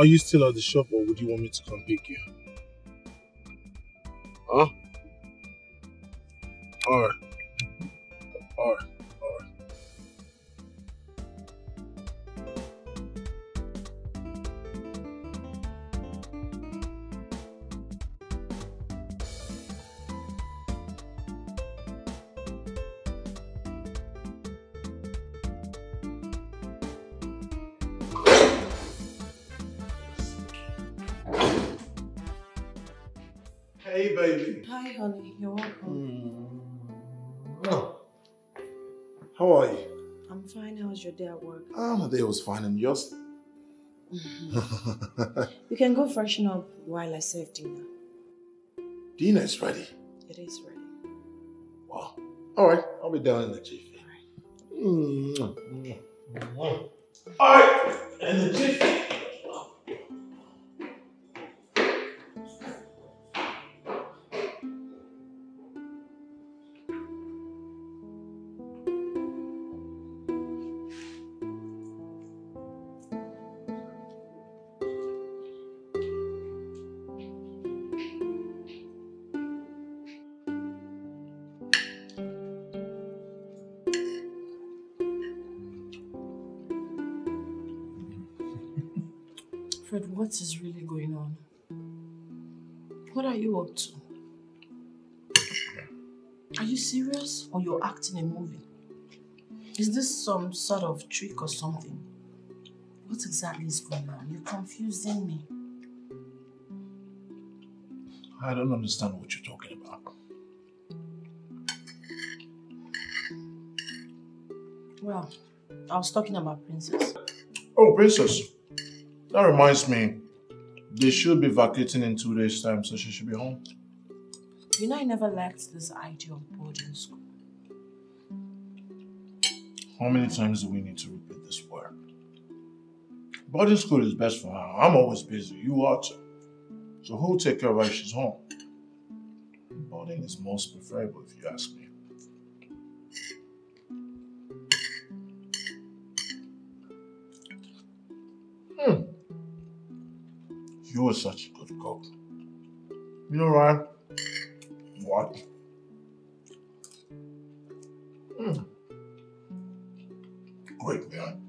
you still at the shop or would you want me to come pick you? Huh? Alright. Alright. Hey, baby. Hi, honey. You're welcome. How are you? I'm fine. How's your day at work? My day was fine, and yours? You can go freshen up while I serve dinner. Dinner is ready. It is ready. Wow. Alright, I'll be down in the jiffy. Alright, in the jiffy. Fred, what is really going on? What are you up to? Are you serious or you're acting a movie? Is this some sort of trick or something? What exactly is going on? You're confusing me. I don't understand what you're talking about. Well, I was talking about Princess. Oh, Princess. That reminds me. They should be vacating in 2 days' time, so she should be home. You know I never liked this idea of boarding school. How many times do we need to repeat this word? Boarding school is best for her. I'm always busy. You are too. So who'll take care of her if she's home? Boarding is most preferable if you ask me. You are such a good cook. You know, Ryan? What? Great, man.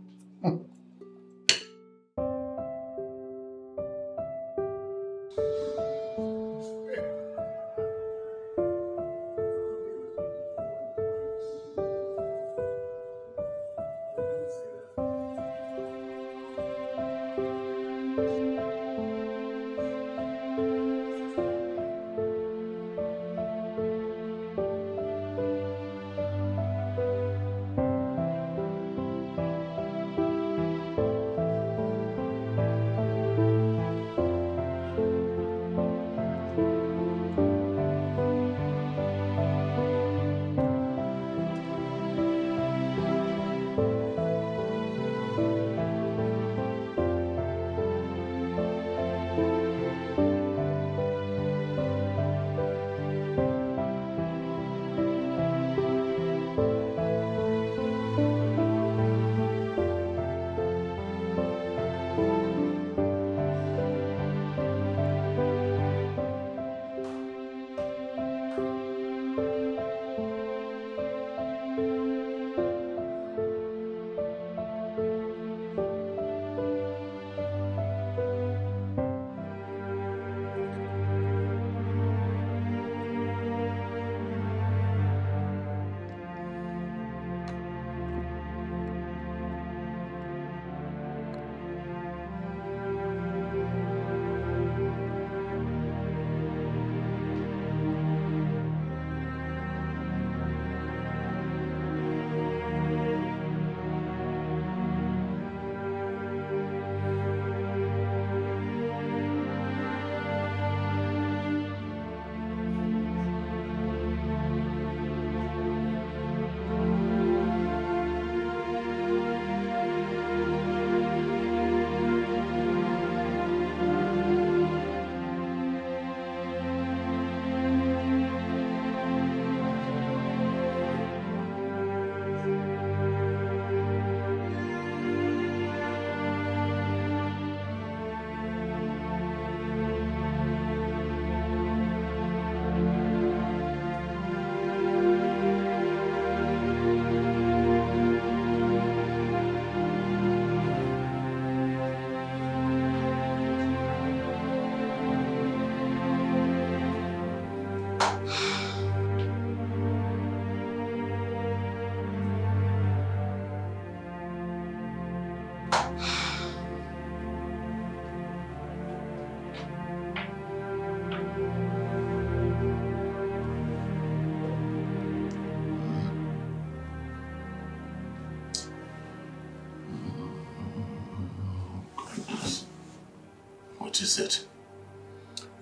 What is it?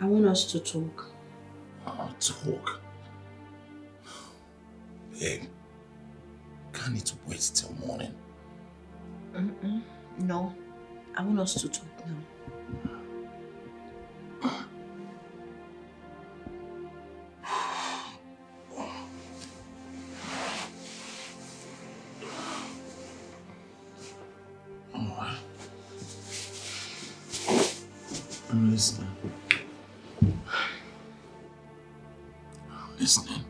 I want us to talk. Talk? Babe, can't it wait till morning? No, I want us to talk now. I'm listening. I'm listening.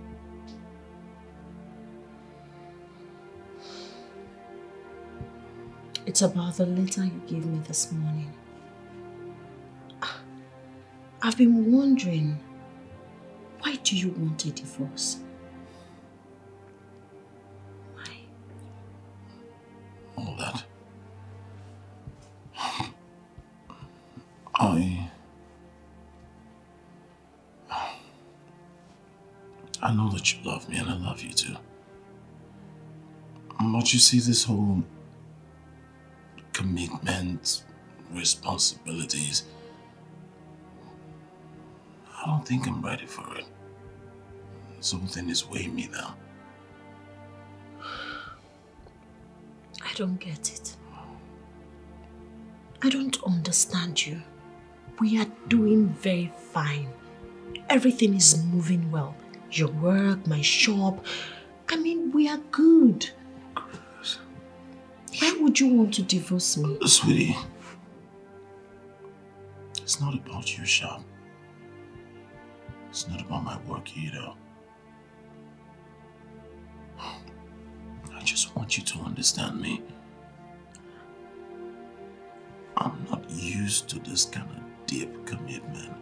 It's about the letter you gave me this morning. I've been wondering, why do you want a divorce? I know that you love me and I love you too. But you see, this whole commitment, responsibilities, I don't think I'm ready for it. Something is weighing me down. I don't get it. I don't understand you. We are doing very fine. Everything is moving well. Your work, my shop. I mean, we are good. Why would you want to divorce me? Sweetie, it's not about your shop. It's not about my work either. I just want you to understand me. I'm not used to this kind of deep commitment.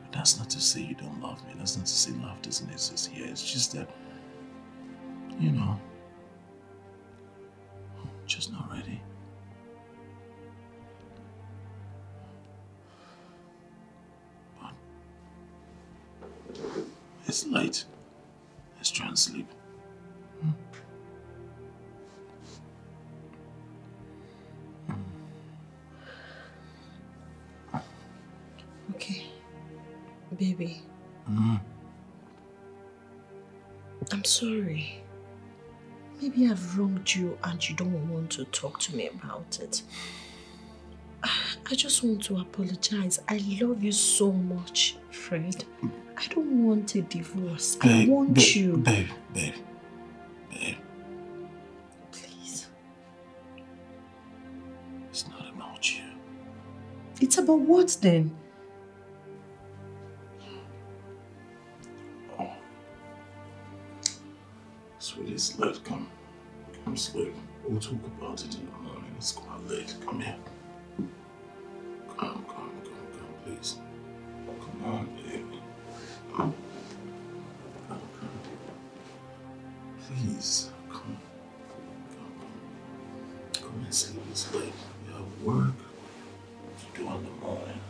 But that's not to say you don't love me. That's not to say love doesn't exist here. It's just that, you know, I'm just not ready. But it's late. Let's try and sleep. Okay, baby. I'm sorry. Maybe I've wronged you and you don't want to talk to me about it. I just want to apologize. I love you so much, Fred. I don't want a divorce. Babe, I want you. Babe. Please. It's not about you. It's about what then? Sweetie, it's late. Come sleep. We'll talk about it in the morning. It's quite late. Come here. Come, please. Come on, baby. Come. Please, come and sleep. It's late. We have work to do in the morning.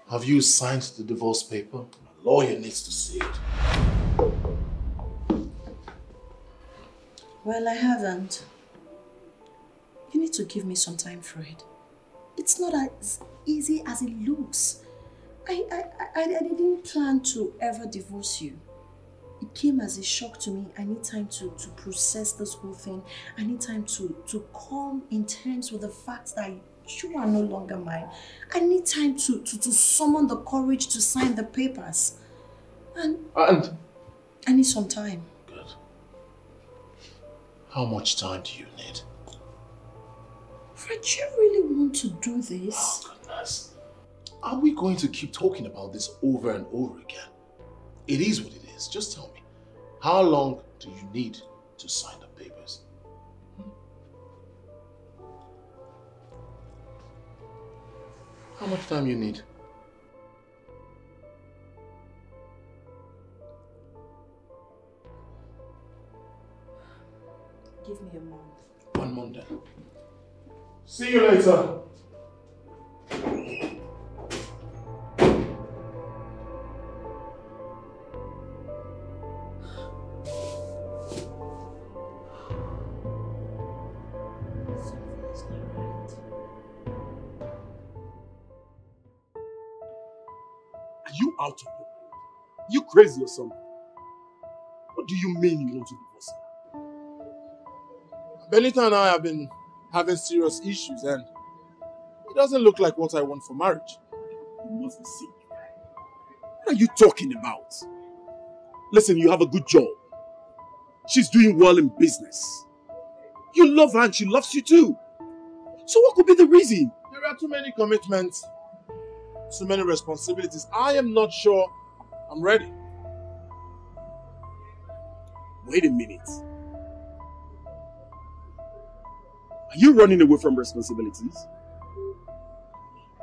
Have you signed the divorce paper? My lawyer needs to see it. Well, I haven't. You need to give me some time, Fred. It's not as easy as it looks. I didn't plan to ever divorce you. It came as a shock to me. I need time to process this whole thing. I need time to come in terms with the fact that you are no longer mine. I need time to summon the courage to sign the papers. And I need some time. Good. How much time do you need? Fred, you really want to do this? Oh, goodness. Are we going to keep talking about this over and over again? It is what it is. Just tell me, how long do you need to sign the papers? How much time you need? Give me a month. 1 month then. See you later. Are you out of your mind? You crazy or something? What do you mean you want to divorce her? Benita and I have been having serious issues and it doesn't look like what I want for marriage. You must be sick. What are you talking about? Listen, you have a good job. She's doing well in business. You love her and she loves you too. So what could be the reason? There are too many commitments so many responsibilities. I am not sure I'm ready. Wait a minute. Are you running away from responsibilities?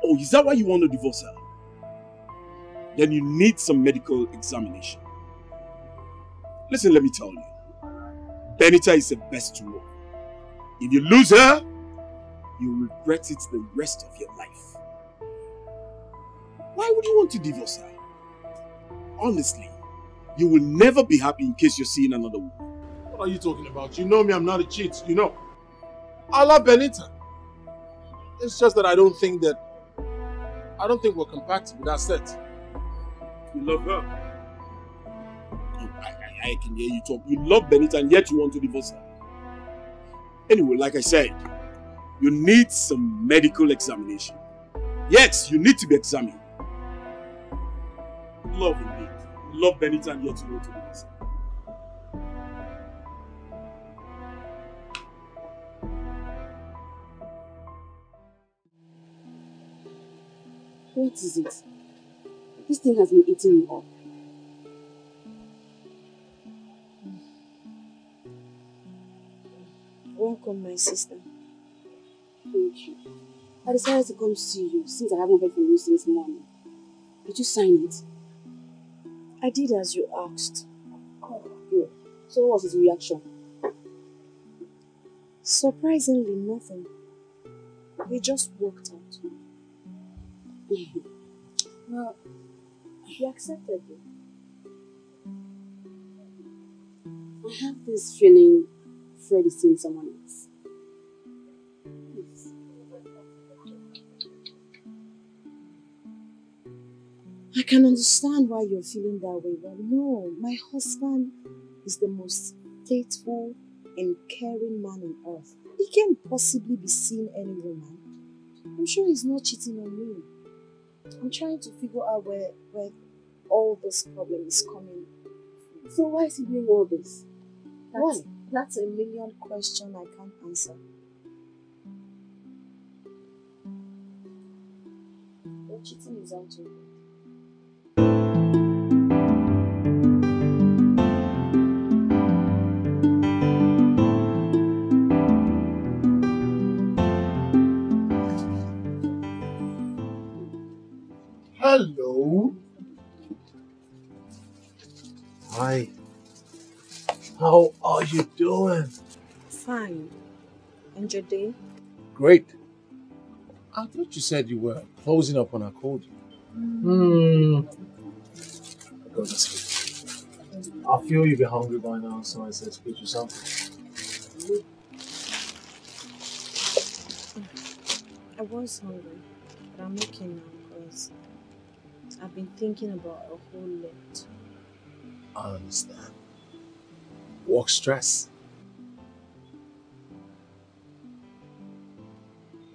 Oh, is that why you want to divorce her? Then you need some medical examination. Listen, let me tell you. Benita is the best woman. If you lose her, you'll regret it the rest of your life. Why would you want to divorce her? Honestly, you will never be happy in case you're seeing another woman. What are you talking about? You know me, I'm not a cheat, you know. I love Benita. It's just that I don't think we're compatible, that's it. You love her? I can hear you talk. You love Benita and yet you want to divorce her. Anyway, like I said, you need some medical examination. Yes, you need to be examined. Love indeed. You love Benita and yet you want to divorce her. What is it? This thing has been eating me up. Welcome, my sister. Thank you. I decided to come see you since I haven't heard from you since morning. Did you sign it? I did as you asked. Oh, good. So what was his reaction? Surprisingly, nothing. He just walked out. Well, he accepted you. I have this feeling Fred is seeing someone else. Yes. I can understand why you're feeling that way, but no, my husband is the most faithful and caring man on earth. He can't possibly be seeing any woman. I'm sure he's not cheating on me. I'm trying to figure out where all this problem is coming from. So why is he doing all this? Why? That's a million question I can't answer. But cheating is out to me. Hello. Hi. How are you doing? Fine. And your day? Great. I thought you said you were closing up when I called you. Go to sleep. I feel you'll be hungry by now, so I said to get you something. I was hungry, but I'm okay now because I've been thinking about a whole lot. I understand. Work stress.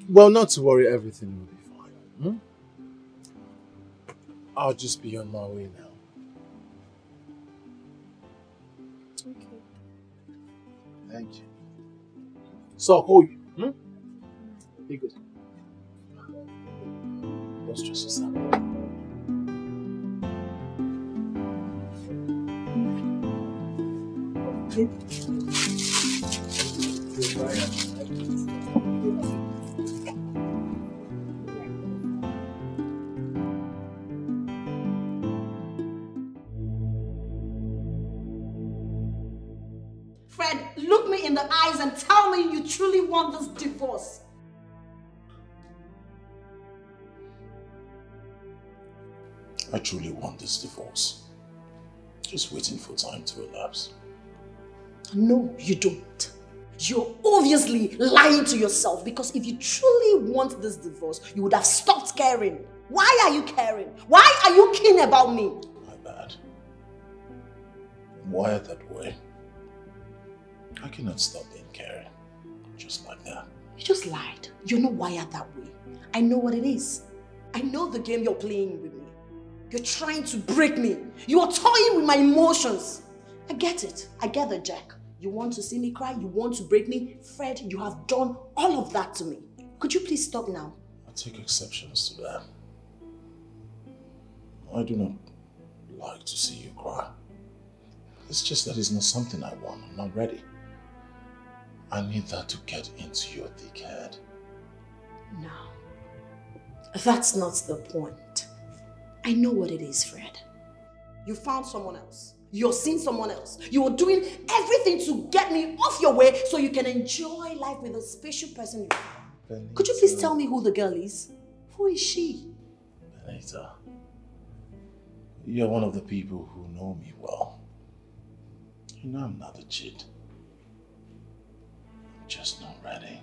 Well, not to worry, everything will be fine. I'll just be on my way now. Okay. Thank you. So I'll call you. Be good. Don't stress yourself. Fred, look me in the eyes and tell me you truly want this divorce. I truly want this divorce. Just waiting for time to elapse. No, you don't. You're obviously lying to yourself because if you truly want this divorce, you would have stopped caring. Why are you caring? Why are you keen about me? My bad. I'm wired that way. I cannot stop being caring. Just like that. You just lied. You're not wired that way. I know what it is. I know the game you're playing with me. You're trying to break me. You are toying with my emotions. I get it. I get it, Jack. You want to see me cry? You want to break me? Fred, you have done all of that to me. Could you please stop now? I take exceptions to that. I do not like to see you cry. It's just that it's not something I want. I'm not ready. I need that to get into your thick head. No. That's not the point. I know what it is, Fred. You found someone else. You're seeing someone else. You are doing everything to get me off your way so you can enjoy life with a special person you found. Could you please tell me who the girl is? Who is she? Benita, you're one of the people who know me well. You know I'm not a cheat. I'm just not ready.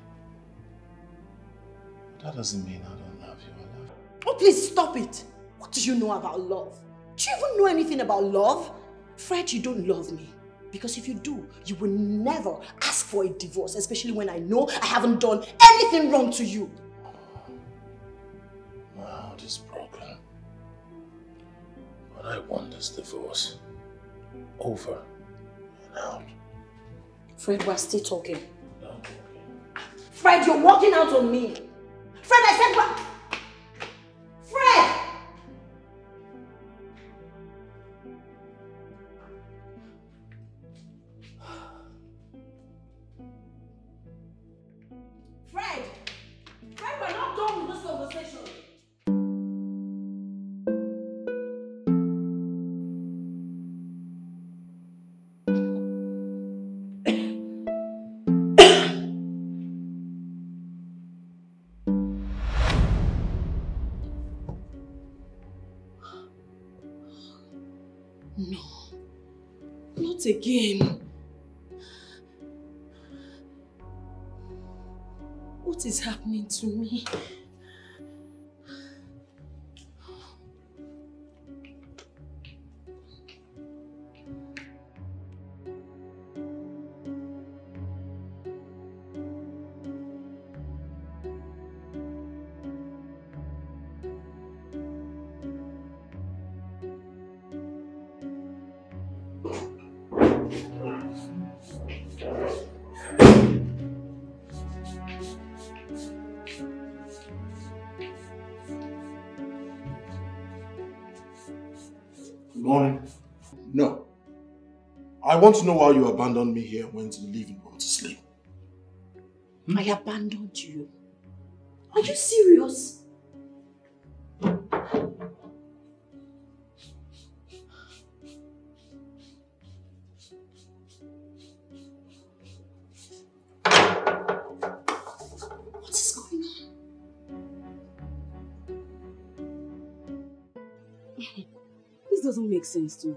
But that doesn't mean I don't love you. I love you. Oh, please stop it. What do you know about love? Do you even know anything about love? Fred, you don't love me. Because if you do, you will never ask for a divorce, especially when I know I haven't done anything wrong to you. My heart is broken. But I want this divorce over and out. Fred, we're still talking. Fred, you're walking out on me. Fred, I said, Fred! Fred! Fred, we're not done with this conversation. No, not again. What is happening to me? Good morning. No. I want to know why you abandoned me here and went to the living room to sleep. I abandoned you. Are you serious? What is going on? This doesn't make sense to me.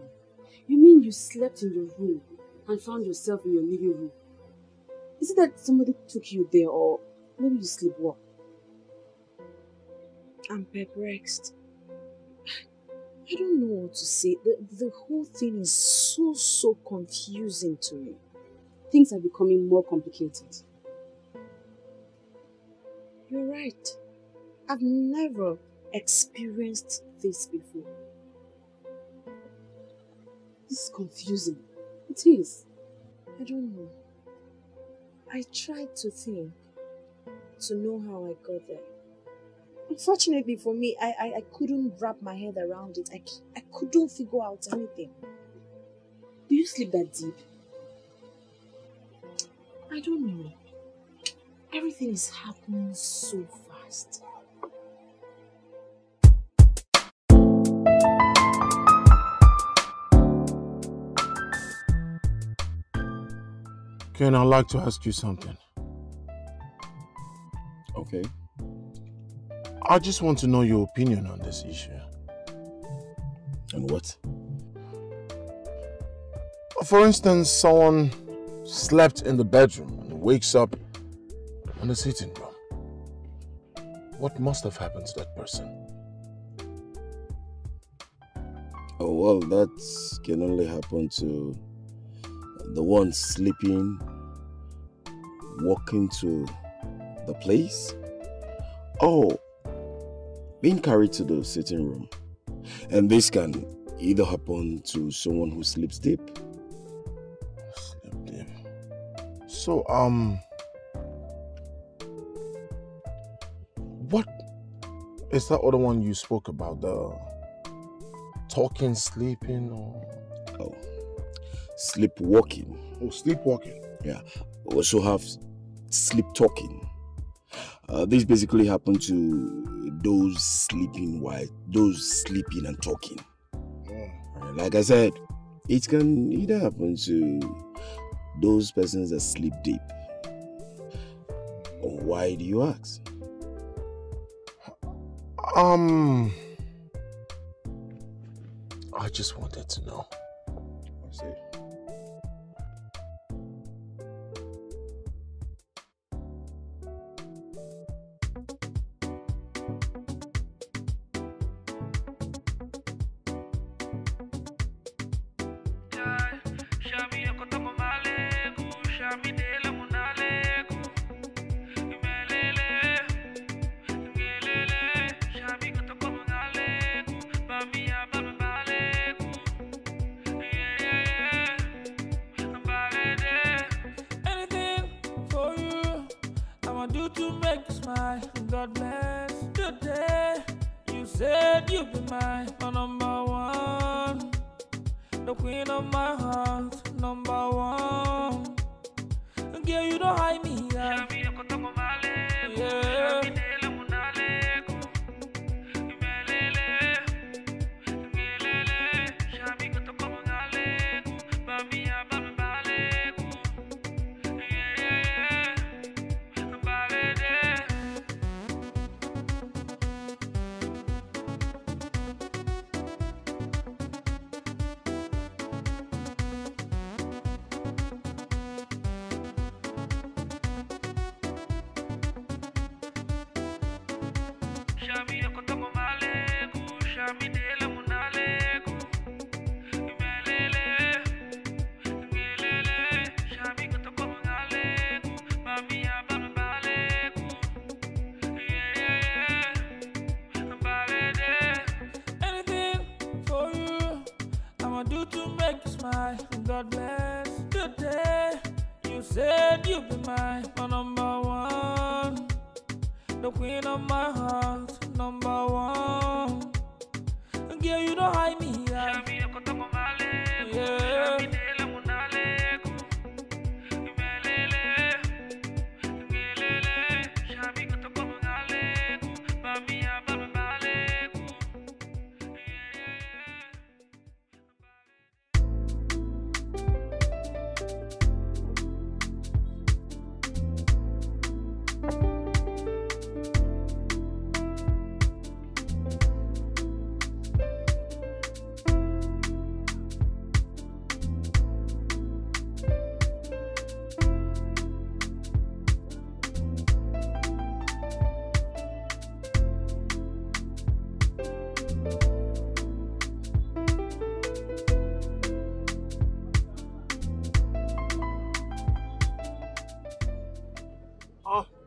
You mean you slept in your room and found yourself in your living room? Is it that somebody took you there or maybe you sleepwalk? I'm perplexed. I don't know what to say. The whole thing is so confusing to me. Things are becoming more complicated. You're right. I've never experienced this before. This is confusing. It is. I don't know. I tried to think, to know how I got there. Unfortunately for me, I couldn't wrap my head around it. I couldn't figure out anything. Do you sleep that deep? I don't know. Everything is happening so fast. Ken, I'd like to ask you something. Okay. I just want to know your opinion on this issue. And what? For instance, someone slept in the bedroom and wakes up in the sitting room. What must have happened to that person? Oh, well, that can only happen to the one sleeping, walking to the place, or being carried to the sitting room. And this can either happen to someone who sleeps deep. Sleep deep. So, what is that other one you spoke about? talking, sleeping, or... Oh, sleepwalking. Oh, sleepwalking. Yeah. We also have sleep talking. This basically happen to those sleeping and talking. Like I said, it can either happen to those persons that sleep deep. Why do you ask? I just wanted to know. I see.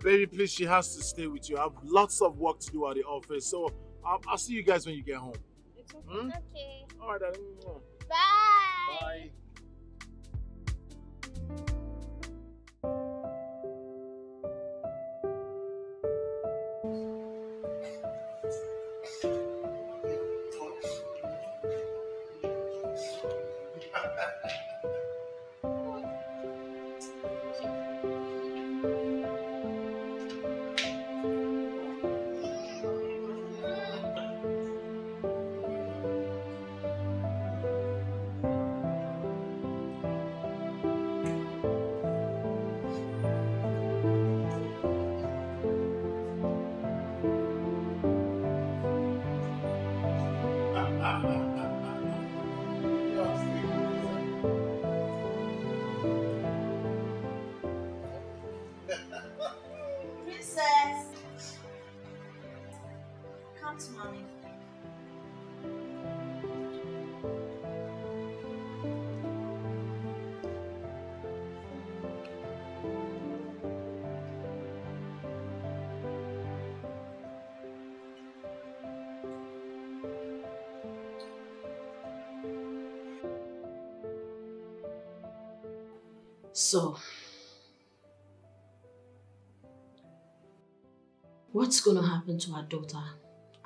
Baby, please, she has to stay with you. I have lots of work to do at the office, so I'll see you guys when you get home. It's okay. Okay. All right, darling. Bye. Bye. Princess, come to mommy. So, what's going to happen to our daughter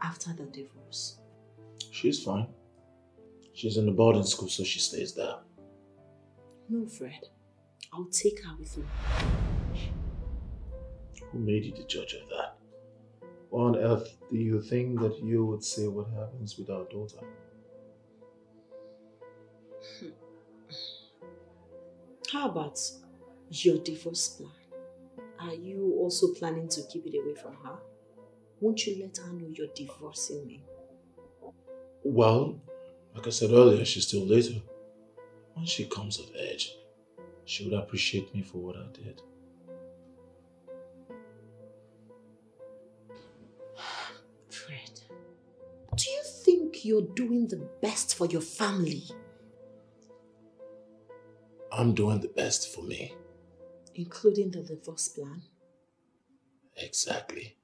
after the divorce? She's fine. She's in the boarding school, so she stays there. No, Fred. I'll take her with me. Who made you the judge of that? Why on earth do you think that you would say what happens with our daughter? How about your divorce plan? Are you also planning to keep it away from her? Won't you let her know you're divorcing me? Well, like I said earlier, she's still little. When she comes of age, she would appreciate me for what I did. Fred, do you think you're doing the best for your family? I'm doing the best for me. Including the divorce plan? Exactly.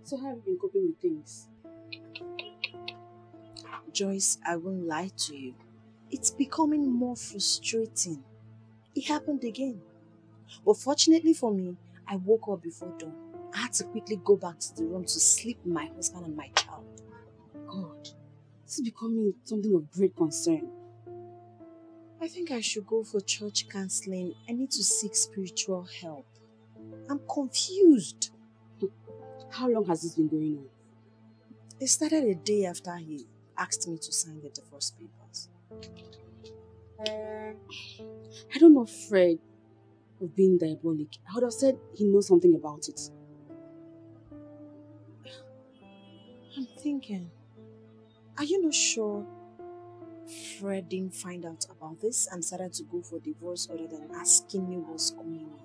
So how have you been coping with things? Joyce, I won't lie to you. It's becoming more frustrating. It happened again. But fortunately for me, I woke up before dawn. I had to quickly go back to the room to sleep with my husband and my child. God, this is becoming something of great concern. I think I should go for church counseling. I need to seek spiritual help. I'm confused. How long has this been going on? It started a day after he asked me to sign the divorce papers. I don't know Fred of being diabolic. I would have said he knows something about it. I'm thinking, are you not sure Fred didn't find out about this and decided to go for divorce other than asking me what's going on?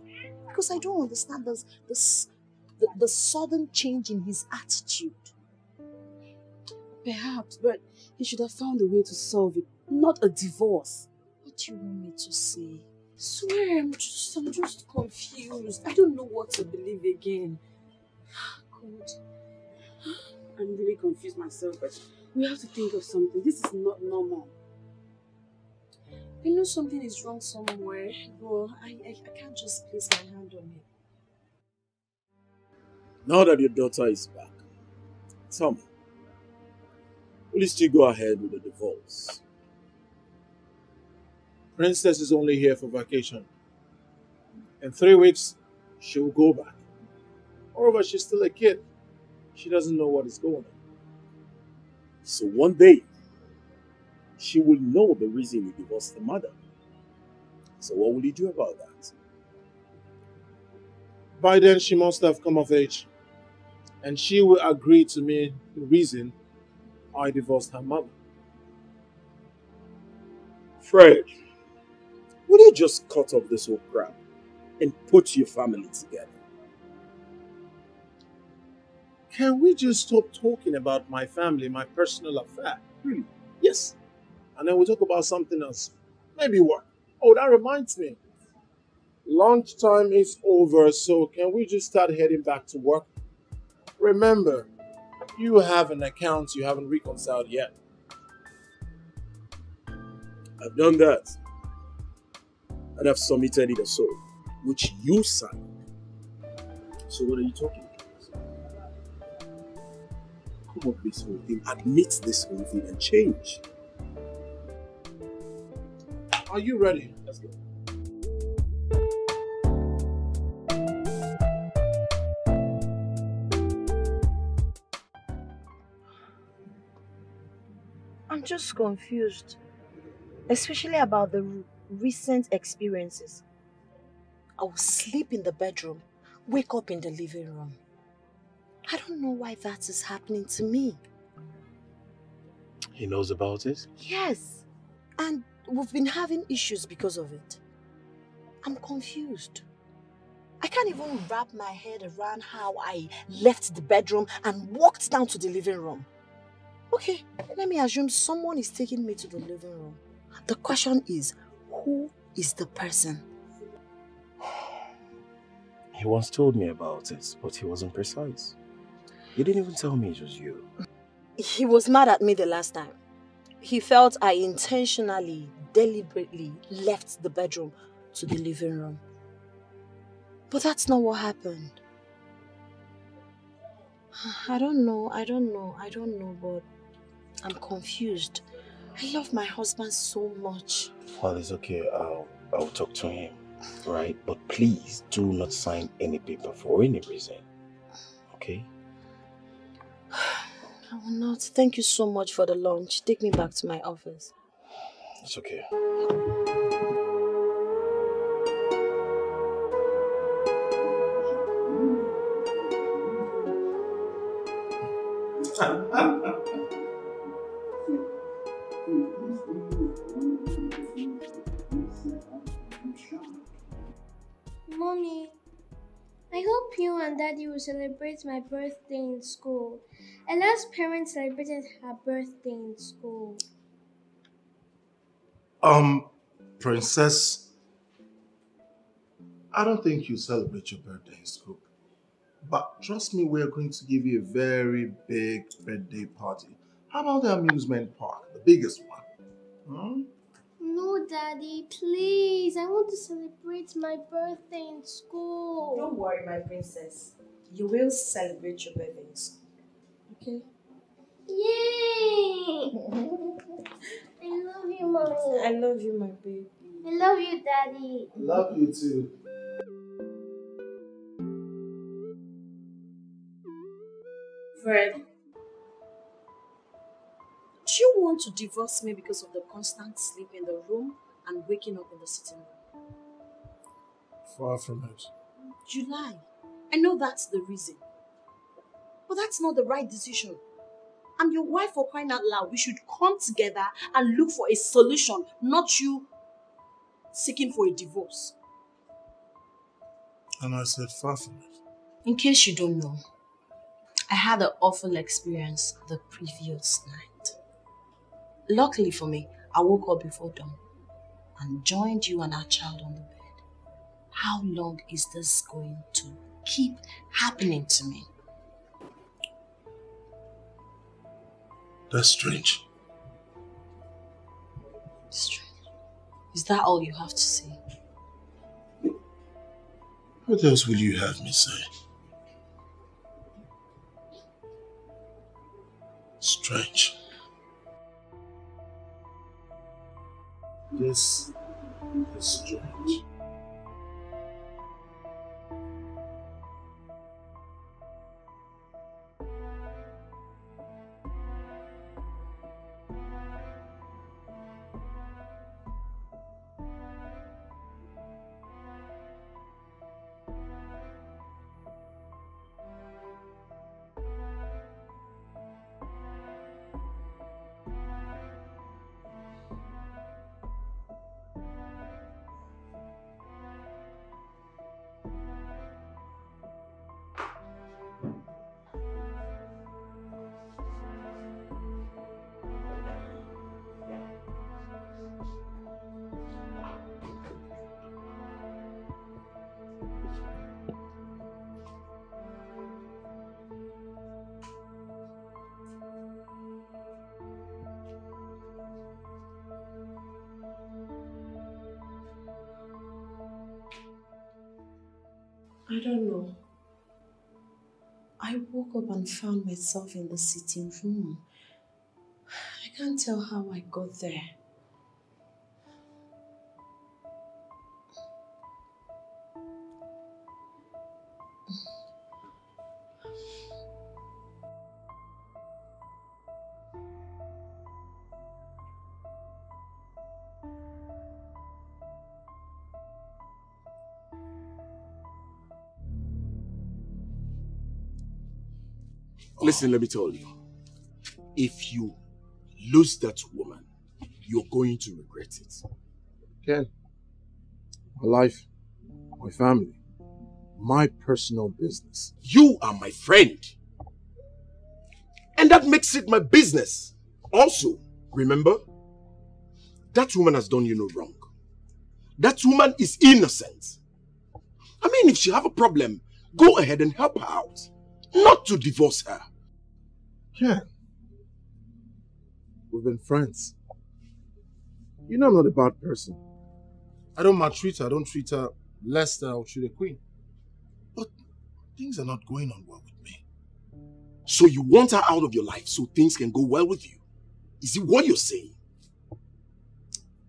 Because I don't understand the sudden change in his attitude. Perhaps, but he should have found a way to solve it, not a divorce. What do you want me to say? I swear, I'm just confused. I don't know what to believe again. God, I'm really confused myself, but we have to think of something. This is not normal. I know something is wrong somewhere, but I can't just place my hand on it. Now that your daughter is back, tell me, will you still go ahead with the divorce? Princess is only here for vacation. In 3 weeks, she will go back. Moreover, she's still a kid. She doesn't know what is going on. So one day, she will know the reason you divorced the mother. So what will you do about that? By then, she must have come of age. and she will agree to me the reason I divorced her mother. Fred, will you just cut off this whole crap and put your family together? Can we just stop talking about my family, my personal affair? Really? Yes. And then we'll talk about something else. Maybe what? Oh, that reminds me. Lunchtime is over, so can we just start heading back to work? Remember, you have an account you haven't reconciled yet. I've done that. And I've submitted it also, which you signed. So what are you talking about? Come up with this whole thing, admit this whole thing and change. Are you ready? Let's go. I'm just confused, especially about the recent experiences. I will sleep in the bedroom, wake up in the living room. I don't know why that is happening to me. He knows about it? Yes, and we've been having issues because of it. I'm confused. I can't even wrap my head around how I left the bedroom and walked down to the living room. Okay, let me assume someone is taking me to the living room. The question is, who is the person? He once told me about it, but he wasn't precise. He didn't even tell me it was you. He was mad at me the last time. He felt I intentionally, deliberately left the bedroom to the living room. But that's not what happened. I don't know, but I'm confused. I love my husband so much. Well, it's okay. I'll talk to him, right? But please do not sign any paper for any reason, okay? I will not. Thank you so much for the lunch. Take me back to my office. It's okay. Mommy, I hope you and Daddy will celebrate my birthday in school. Ella's parents celebrated her birthday in school. Princess, I don't think you celebrate your birthday in school. But trust me, we're going to give you a very big birthday party. How about the amusement park, the biggest one? Hmm? No, Daddy, please. I want to celebrate my birthday in school. Don't worry, my princess. You will celebrate your birthday in school. Okay? Yay! I love you, Mommy. I love you, my baby. I love you, Daddy. Love you too. Fred, do you want to divorce me because of the constant sleep in the room and waking up in the sitting room? Far from it. You lie. I know that's the reason. But that's not the right decision. I'm your wife, for crying out loud. We should come together and look for a solution, not you seeking for a divorce. And I said far from it. In case you don't know, I had an awful experience the previous night. Luckily for me, I woke up before dawn and joined you and our child on the bed. How long is this going to keep happening to me? That's strange. Strange. Is that all you have to say? What else will you have me say? Strange. This is strange. I don't know. I woke up and found myself in the sitting room. I can't tell how I got there. Listen, let me tell you. If you lose that woman, you're going to regret it. Ken, my life, my family, my personal business. You are my friend. And that makes it my business. Also, remember, that woman has done you no wrong. That woman is innocent. I mean, if she have a problem, go ahead and help her out. Not to divorce her. Ken, we've been friends. You know I'm not a bad person. I don't maltreat her. I don't treat her less than I would treat a queen. But things are not going on well with me. So you want her out of your life so things can go well with you? Is it what you're saying?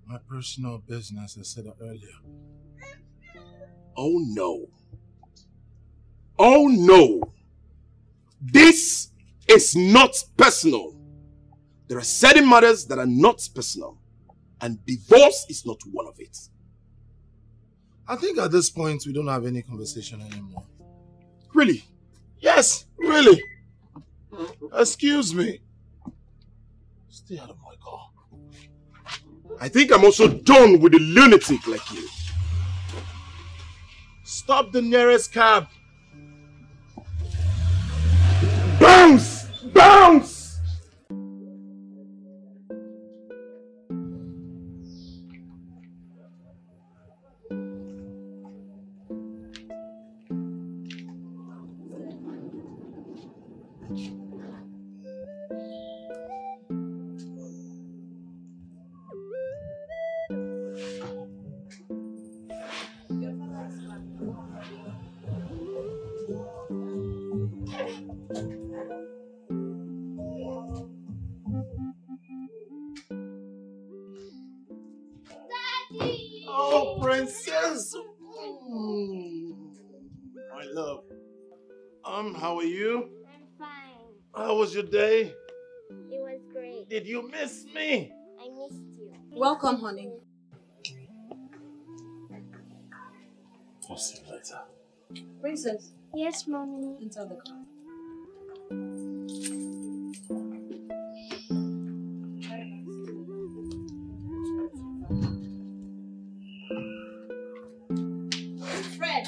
My personal business, I said that earlier. Oh no. Oh no. This is not personal. There are certain matters that are not personal. And divorce is not one of it. I think at this point we don't have any conversation anymore. Really? Yes, really. Excuse me. Stay out of my car. I think I'm also done with a lunatic like you. Stop the nearest cab. Bounce! Bounce! Oh, princess. My love. How are you? I'm fine. How was your day? It was great. Did you miss me? I missed you. Welcome, honey. I'll see you later. Princess, Yes, Mommy. enter the car. Fred.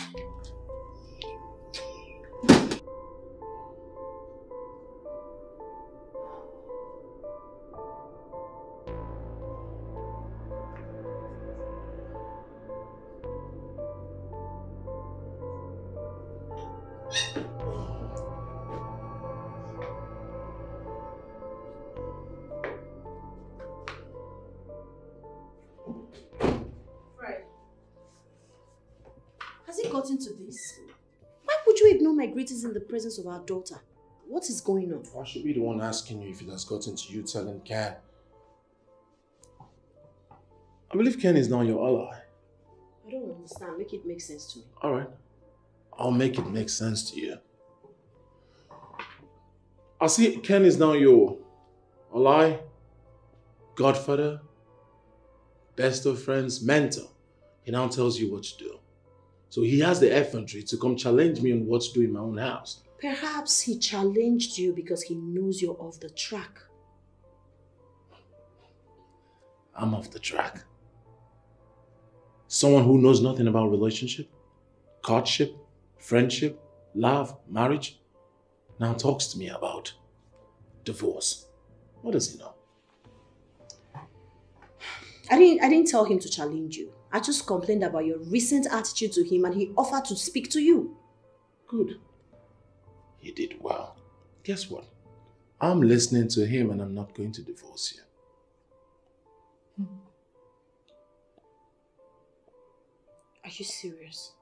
Has it gotten to this? Why would you ignore my greetings in the presence of our daughter? What is going on? I should be the one asking you if it has gotten to you telling Ken. I believe Ken is now your ally. I don't understand. Make it make sense to me. Alright. I'll make it make sense to you. I see Ken is now your ally, godfather, best of friends, mentor. He now tells you what to do. So he has the effrontery to come challenge me on what to do in my own house. Perhaps he challenged you because he knows you're off the track. I'm off the track. Someone who knows nothing about relationship, courtship, friendship, love, marriage, now talks to me about divorce. What does he know? I didn't tell him to challenge you. I just complained about your recent attitude to him and he offered to speak to you. Good. He did well. Guess what? I'm listening to him and I'm not going to divorce you. Are you serious?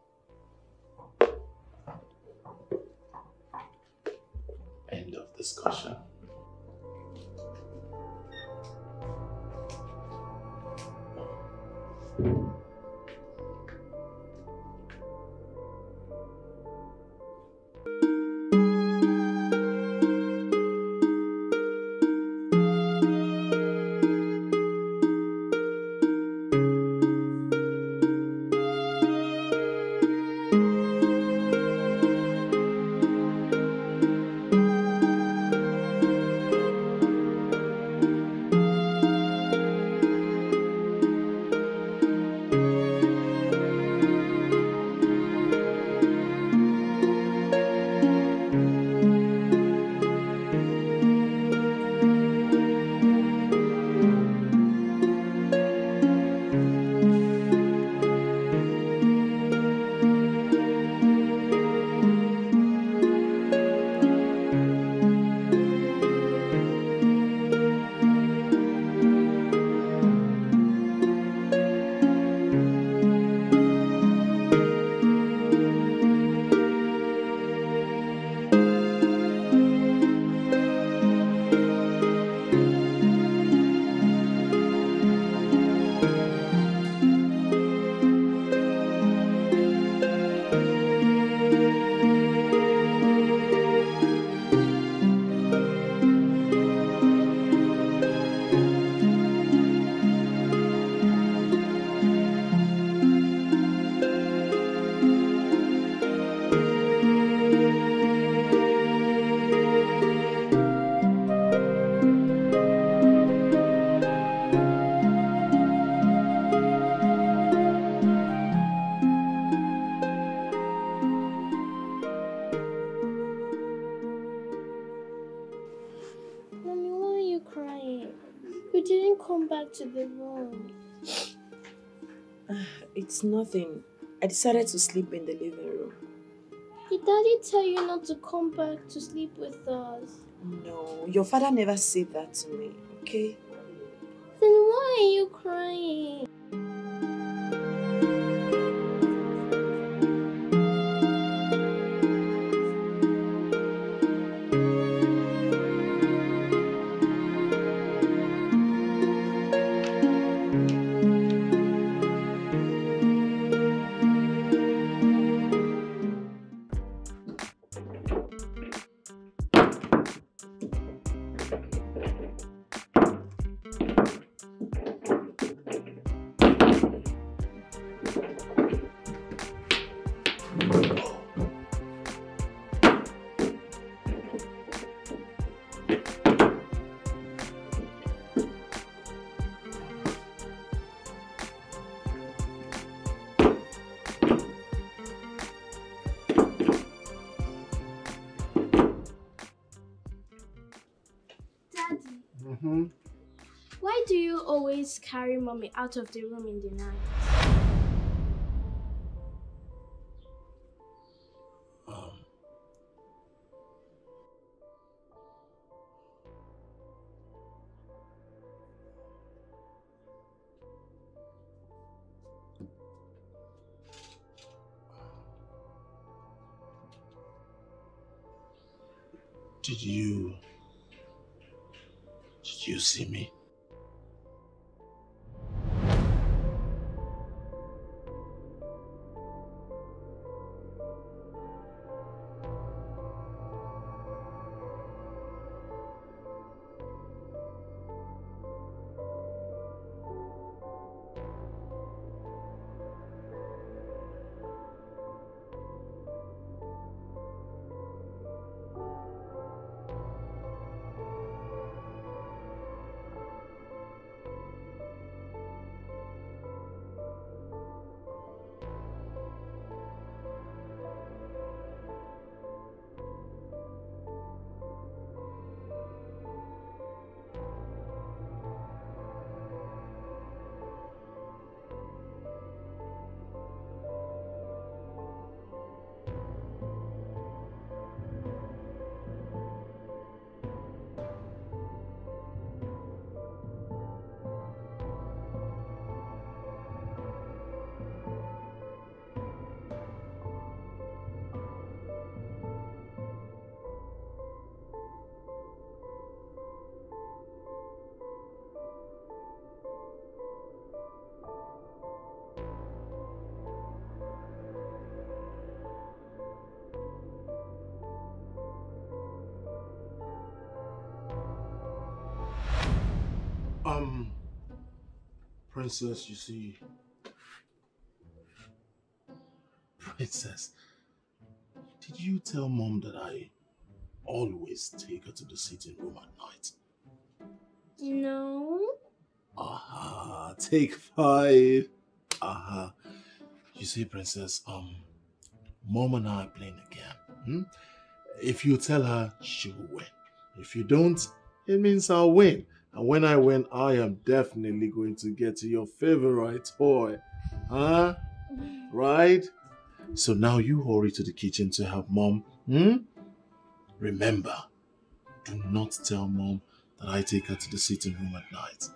End of discussion. To the room. It's nothing. I decided to sleep in the living room. Did Daddy tell you not to come back to sleep with us? No, your father never said that to me, okay? Then why are you crying? Why do you always carry Mommy out of the room in the night? Did you see me? Princess, you see... Princess, did you tell Mom that I always take her to the sitting room at night? No. Aha, take 5. Aha. You see, Princess, Mom and I are playing a game. If you tell her, she will win. If you don't, it means I'll win. And when I win, I am definitely going to get your favorite toy. Huh? Right? So now you hurry to the kitchen to help Mom. Remember, do not tell Mom that I take her to the sitting room at night.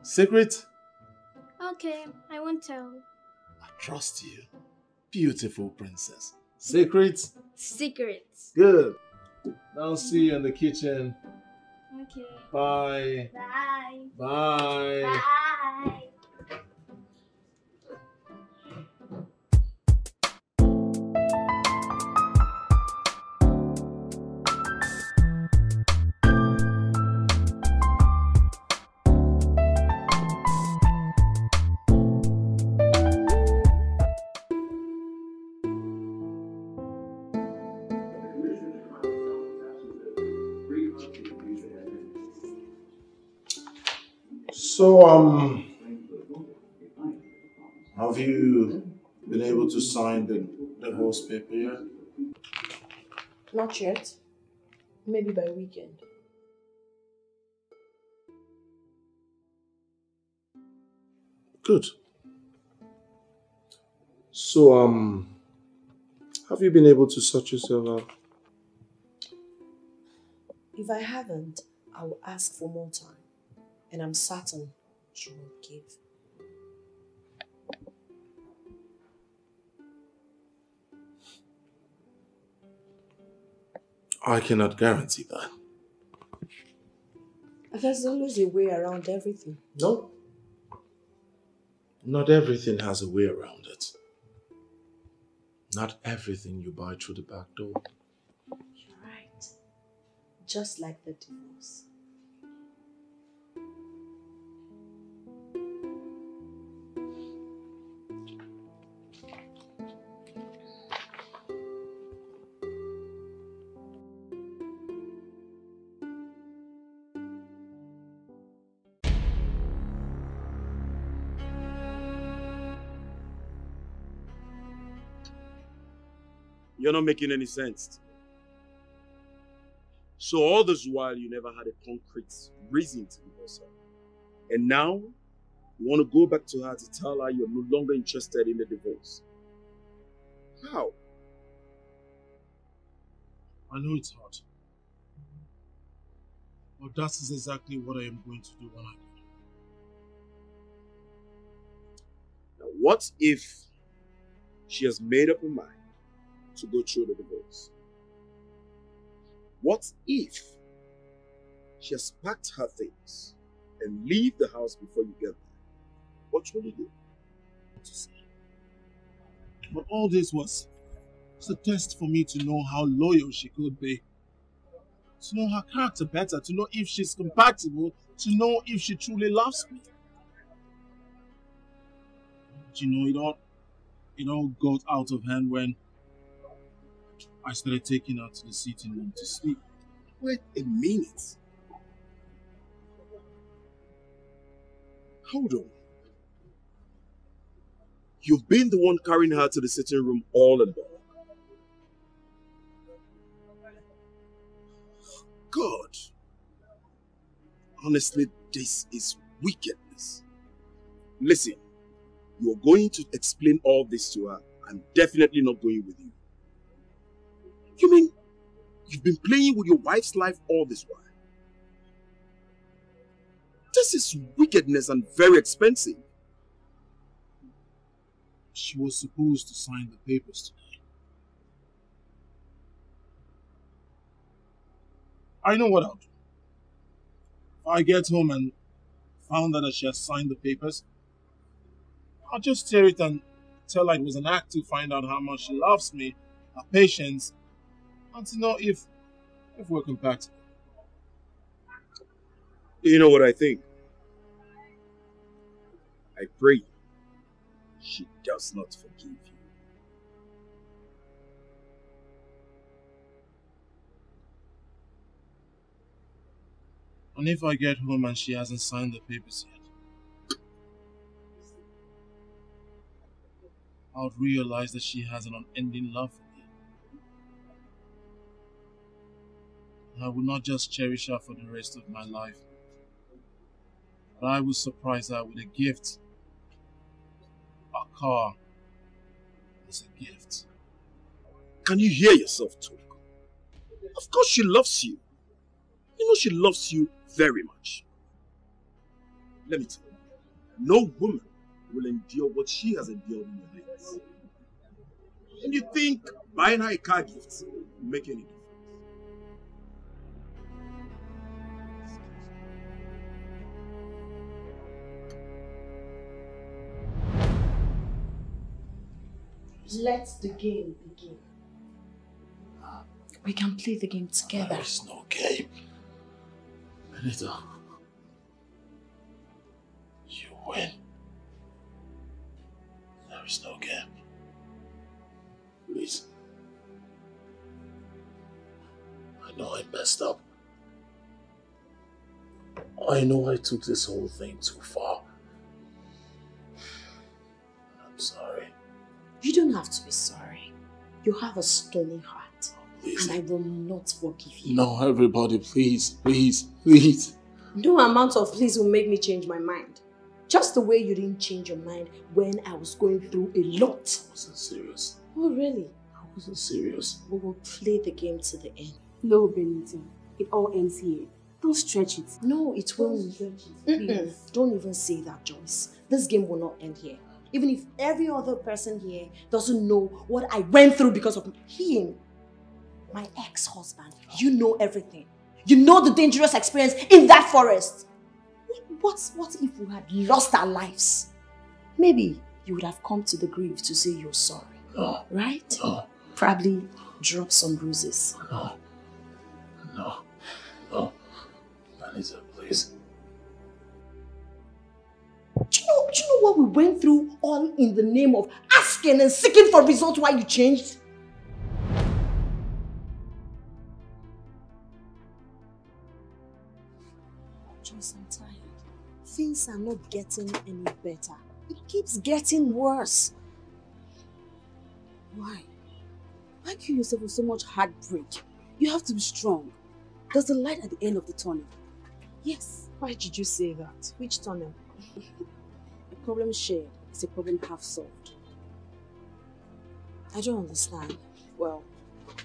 Secret? Okay, I won't tell. I trust you. Beautiful princess. Secret? Secrets. Good. Now see you in the kitchen. Okay. Bye. Bye. Bye. Bye. So, have you been able to sign the divorce paper yet? Not yet. Maybe by weekend. Good. So, have you been able to sort yourself out? If I haven't, I will ask for more time. And I'm certain she will give. I cannot guarantee that. There's always a way around everything. No. Not everything has a way around it. Not everything you buy through the back door. You're right. Just like the divorce. You're not making any sense. So all this while you never had a concrete reason to divorce her. And now you want to go back to her to tell her you're no longer interested in the divorce. How? I know it's hard. But that is exactly what I am going to do when I get home. Now what if she has made up her mind to go through the divorce? What if she has packed her things and leave the house before you get there? What will you do? But all this was a test for me to know how loyal she could be. To know her character better, to know if she's compatible, to know if she truly loves me. But you know, it all got out of hand when I started taking her to the sitting room to sleep. Wait a minute. Hold on. You've been the one carrying her to the sitting room all along. God. Honestly, this is wickedness. Listen, you're going to explain all this to her. I'm definitely not going with you. You mean you've been playing with your wife's life all this while? This is wickedness and very expensive. She was supposed to sign the papers today. I know what I'll do. If I get home and found out that she has signed the papers, I'll just tear it and tell her it was an act to find out how much she loves me, her patience, and to know if we're compatible. You know what I think? I pray she does not forgive you. And if I get home and she hasn't signed the papers yet, I would realize that she has an unending love for me. I would not just cherish her for the rest of my life, but I would surprise her with a gift. A car is a gift. Can you hear yourself talk? Of course she loves you. You know she loves you very much. Let me tell you, no woman will endure what she has endured in your hands. And you think buying her a car gift will make any difference? Let the game begin. We can play the game together. There is no game. Benita, you win. There is no game. Please. I know I messed up. I know I took this whole thing too far. I'm sorry. You don't have to be sorry. You have a stony heart. Please. And I will not forgive you. No, everybody, please, please, please. No amount of please will make me change my mind. Just the way you didn't change your mind when I was going through a lot. I wasn't serious. Oh, really? I wasn't serious. We will play the game to the end. No, Benita. It all ends here. Don't stretch it. No, it won't. Don't even say that, Joyce. This game will not end here. Even if every other person here doesn't know what I went through because of him. My ex-husband, you know everything. You know the dangerous experience in that forest. What if we had lost our lives? Maybe you would have come to the grave to say you're sorry. No. Right? No. Probably drop some bruises. No. No. No. Benita, please. Do you know what we went through all in the name of asking and seeking for results why you changed? Joyce, I'm tired. Things are not getting any better. It keeps getting worse. Why? Why kill yourself with so much heartbreak? You have to be strong. There's a light at the end of the tunnel. Yes. Why did you say that? Which tunnel? A problem shared is a problem half solved. I don't understand. Well,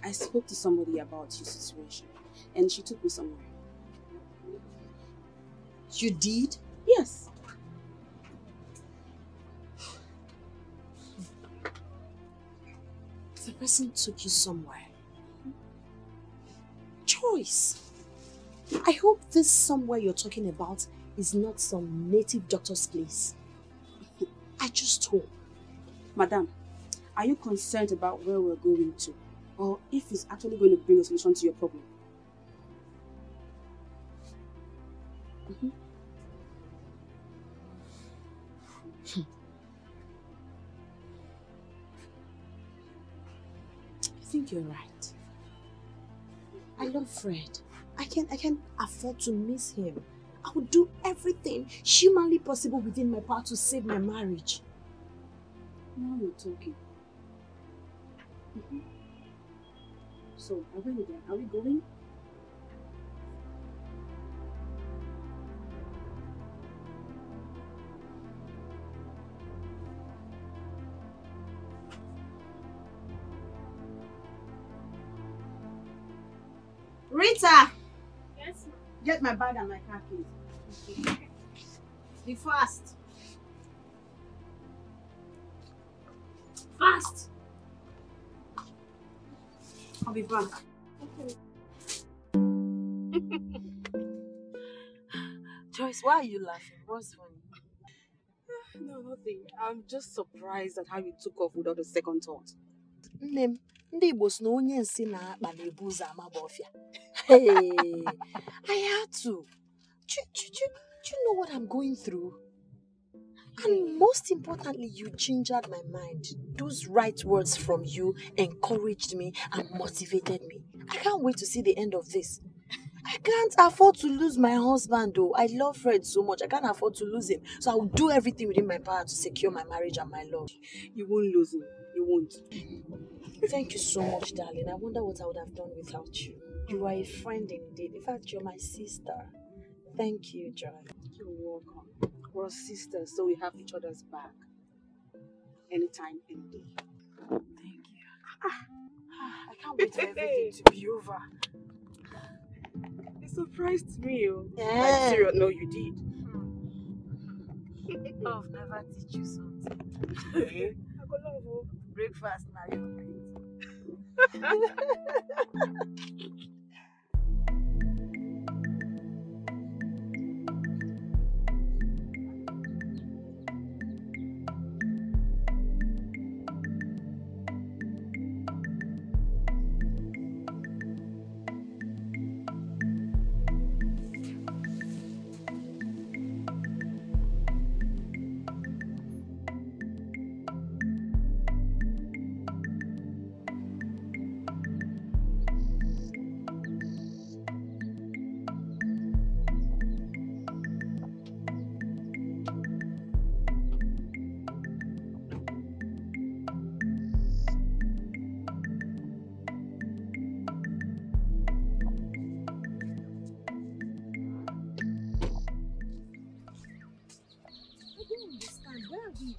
I spoke to somebody about your situation and she took me somewhere. You did? Yes. The person took you somewhere. Joyce, I hope this somewhere you're talking about is not some native doctor's place. I just hope. Madam, are you concerned about where we're going to? Or if it's actually going to bring a solution to your problem? I think you're right. I love Fred. I can't afford to miss him. I would do everything humanly possible within my power to save my marriage. Now you're talking. So, are we there? Are we going? Rita! Yes, ma'am. Get my bag and my car keys. Be fast. Fast! I'll be back. Okay. Joyce, why are you laughing? What's funny? No, nothing. I'm just surprised at how you took off without a second thought. Name, ndị Igbo sị na onye nsị na-akpa na-ebu ụzọ ama bọfịa. Hey, I had to. Do you know what I'm going through? And most importantly, you gingered my mind. Those right words from you encouraged me and motivated me. I can't wait to see the end of this. I can't afford to lose my husband though. I love Fred so much. I can't afford to lose him. So I will do everything within my power to secure my marriage and my love. You won't lose him. You won't. Thank you so much, darling. I wonder what I would have done without you. You are a friend indeed. In fact, you're my sister. Thank you, Joy. You're welcome. We're sisters, so we have each other's back. Anytime, any day. Thank you. I can't wait for everything to be over. You surprised me. Yeah. Like, serious? No, you did. Love never teach you something. I go love you. Breakfast now, you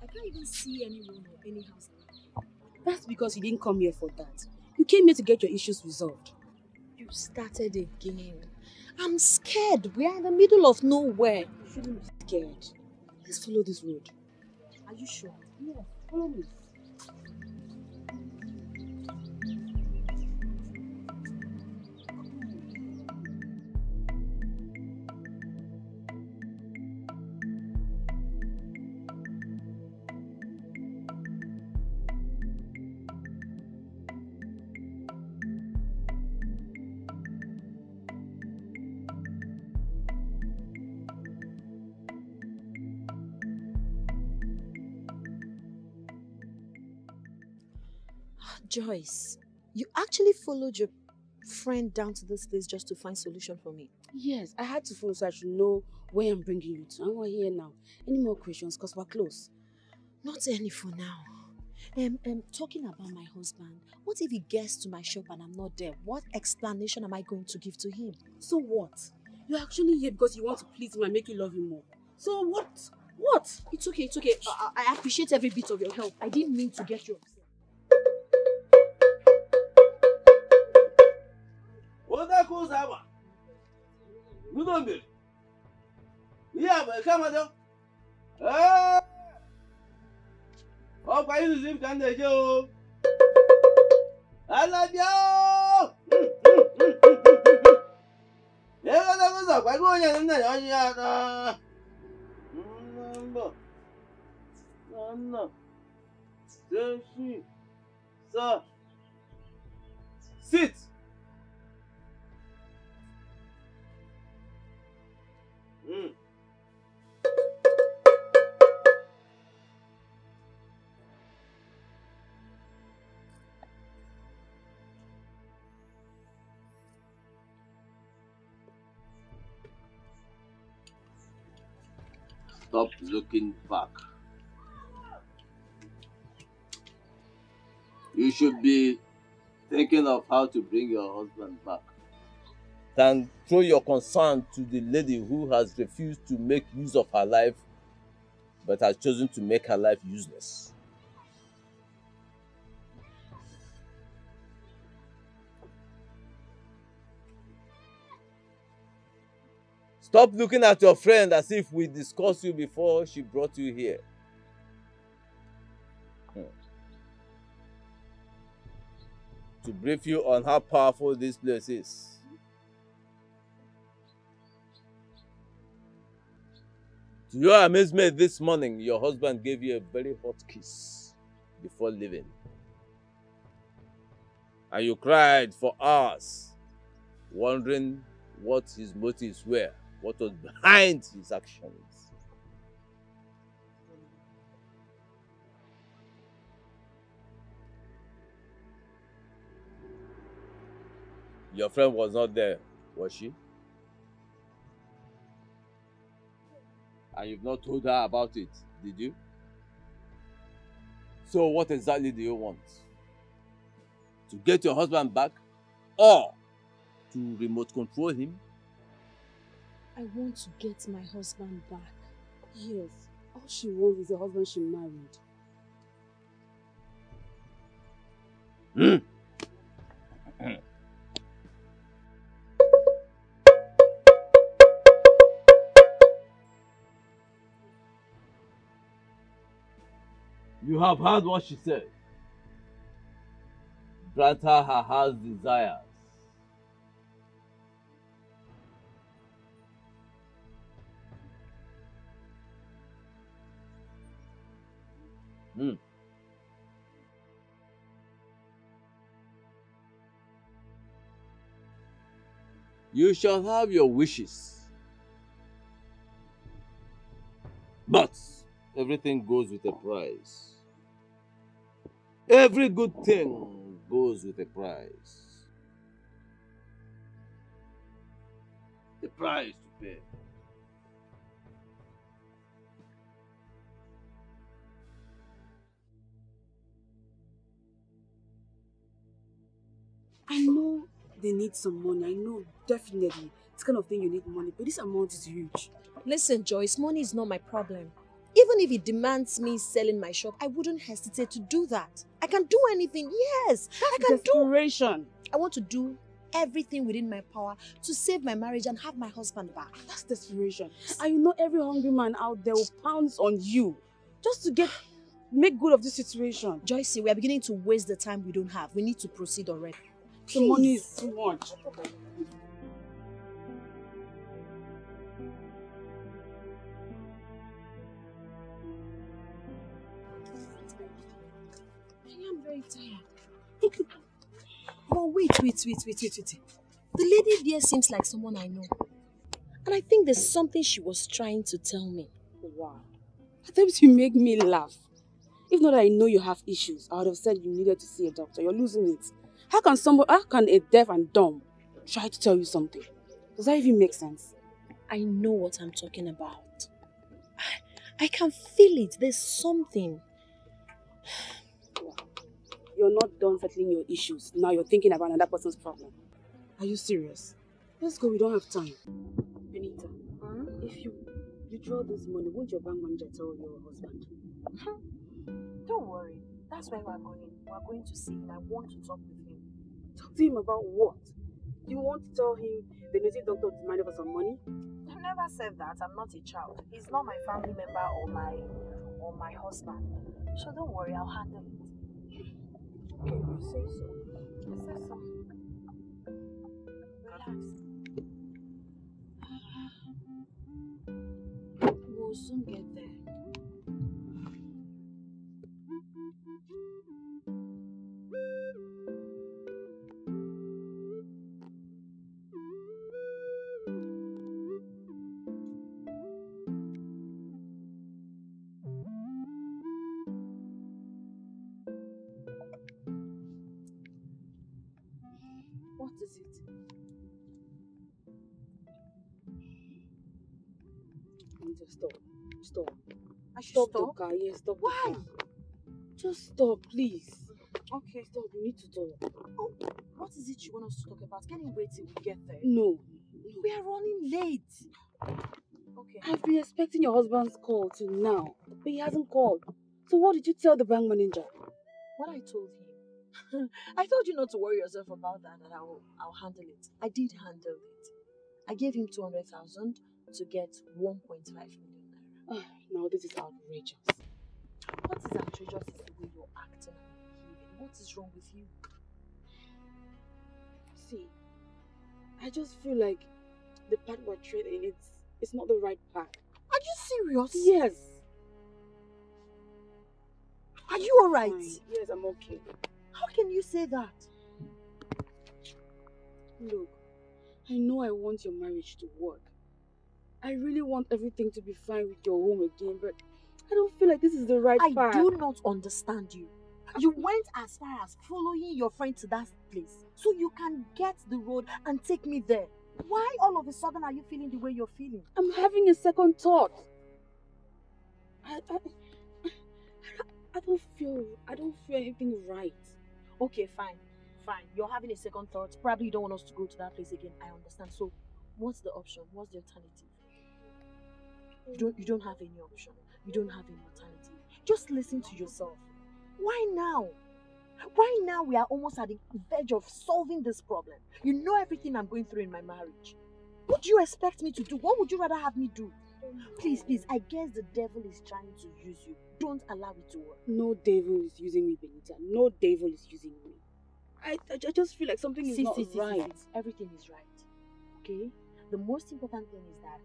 I can't even see anyone or any house around. That's because you didn't come here for that. You came here to get your issues resolved. You started again. I'm scared. We are in the middle of nowhere. You shouldn't be scared. Let's follow this road. Are you sure? Yeah, follow me. Joyce, you actually followed your friend down to this place just to find solution for me? Yes, I had to follow so I should know where I'm bringing you to. And we're here now. Any more questions? Because we're close. Not any for now. Talking about my husband, what if he gets to my shop and I'm not there? What explanation am I going to give to him? So what? You're actually here because you want to please him and make you love him more. So what? What? It's okay, it's okay. I appreciate every bit of your help. I didn't mean to get you upset. Sit. Stop looking back. You should be thinking of how to bring your husband back. Than throw your concern to the lady who has refused to make use of her life but has chosen to make her life useless. Stop looking at your friend as if we discussed you before she brought you here. To brief you on how powerful this place is. To your amazement this morning, your husband gave you a very hot kiss before leaving. And you cried for hours, wondering what his motives were, what was behind his actions. Your friend was not there, was she? And you've not told her about it, did you? So what exactly do you want? To get your husband back? Or to remote control him? I want to get my husband back. Yes, all she wants is a husband she married. You have heard what she said. Grant her her heart's desires. You shall have your wishes. But everything goes with a price. Every good thing goes with a price. The price to pay. I know they need some money. I know, definitely. It's kind of thing you need money, but this amount is huge. Listen, Joyce, money is not my problem. Even if it demands me selling my shop, I wouldn't hesitate to do that. I can do anything, yes. I can Desperation. I want to do everything within my power to save my marriage and have my husband back. That's desperation. And you know every hungry man out there will pounce on you just to make good of this situation. Joyce, we are beginning to waste the time we don't have. We need to proceed already. The money is too much. I am very tired. But wait. The lady there seems like someone I know. And I think there's something she was trying to tell me. Wow. At times you make me laugh. If not that I know you have issues, I would have said you needed to see a doctor. You're losing it. How can a deaf and dumb try to tell you something? Does that even make sense? I know what I'm talking about. I can feel it. There's something. Wow. You're not done settling your issues. Now you're thinking about another person's problem. Are you serious? Let's go. We don't have time. Benita, if you draw this money, won't your bank manager tell your husband? Don't worry. That's why we're going. We're going to see him. I want to talk with him. Talk to him about what? You want to tell him the native doctor demanded for some money? I've never said that. I'm not a child. He's not my family member or my husband. So don't worry, I'll handle it. Okay, you say so. I say so. Relax. We'll soon get there. What is it? Anita, stop. I should stop the car. Yes, stop. Why? The car. Just stop, please. Okay. Stop. We need to talk. Oh, what is it you want us to talk about? Can you wait till we get there? No. We are running late. Okay. I've been expecting your husband's call till now, but he hasn't called. So what did you tell the bank manager? What I told him. I told you not to worry yourself about that, and I'll handle it. I did handle it. I gave him 200,000 to get 1.5 million naira. Now this is outrageous. What is outrageous is the way you're acting and behaving. What is wrong with you? See, I just feel like the path we're treading, it's not the right path. Are you serious? Yes. Are you alright? Yes, I'm okay. How can you say that? Look, I know I want your marriage to work. I really want everything to be fine with your home again, but I don't feel like this is the right path. I do not understand you. You went as far as following your friend to that place so you can get the road and take me there. Why all of a sudden are you feeling the way you're feeling? I'm having a second thought. I don't feel anything right. Okay, fine. You're having a second thought. Probably you don't want us to go to that place again. I understand. So, what's the option? What's the alternative? You don't have any option. You don't have any alternative. Just listen to yourself. Why now? Why now we are almost at the verge of solving this problem? You know everything I'm going through in my marriage. What do you expect me to do? What would you rather have me do? Please, I guess the devil is trying to use you. Don't allow it to work. No devil is using me, Benita. No devil is using me. I just feel like something is not right. Everything is right. Okay? The most important thing is that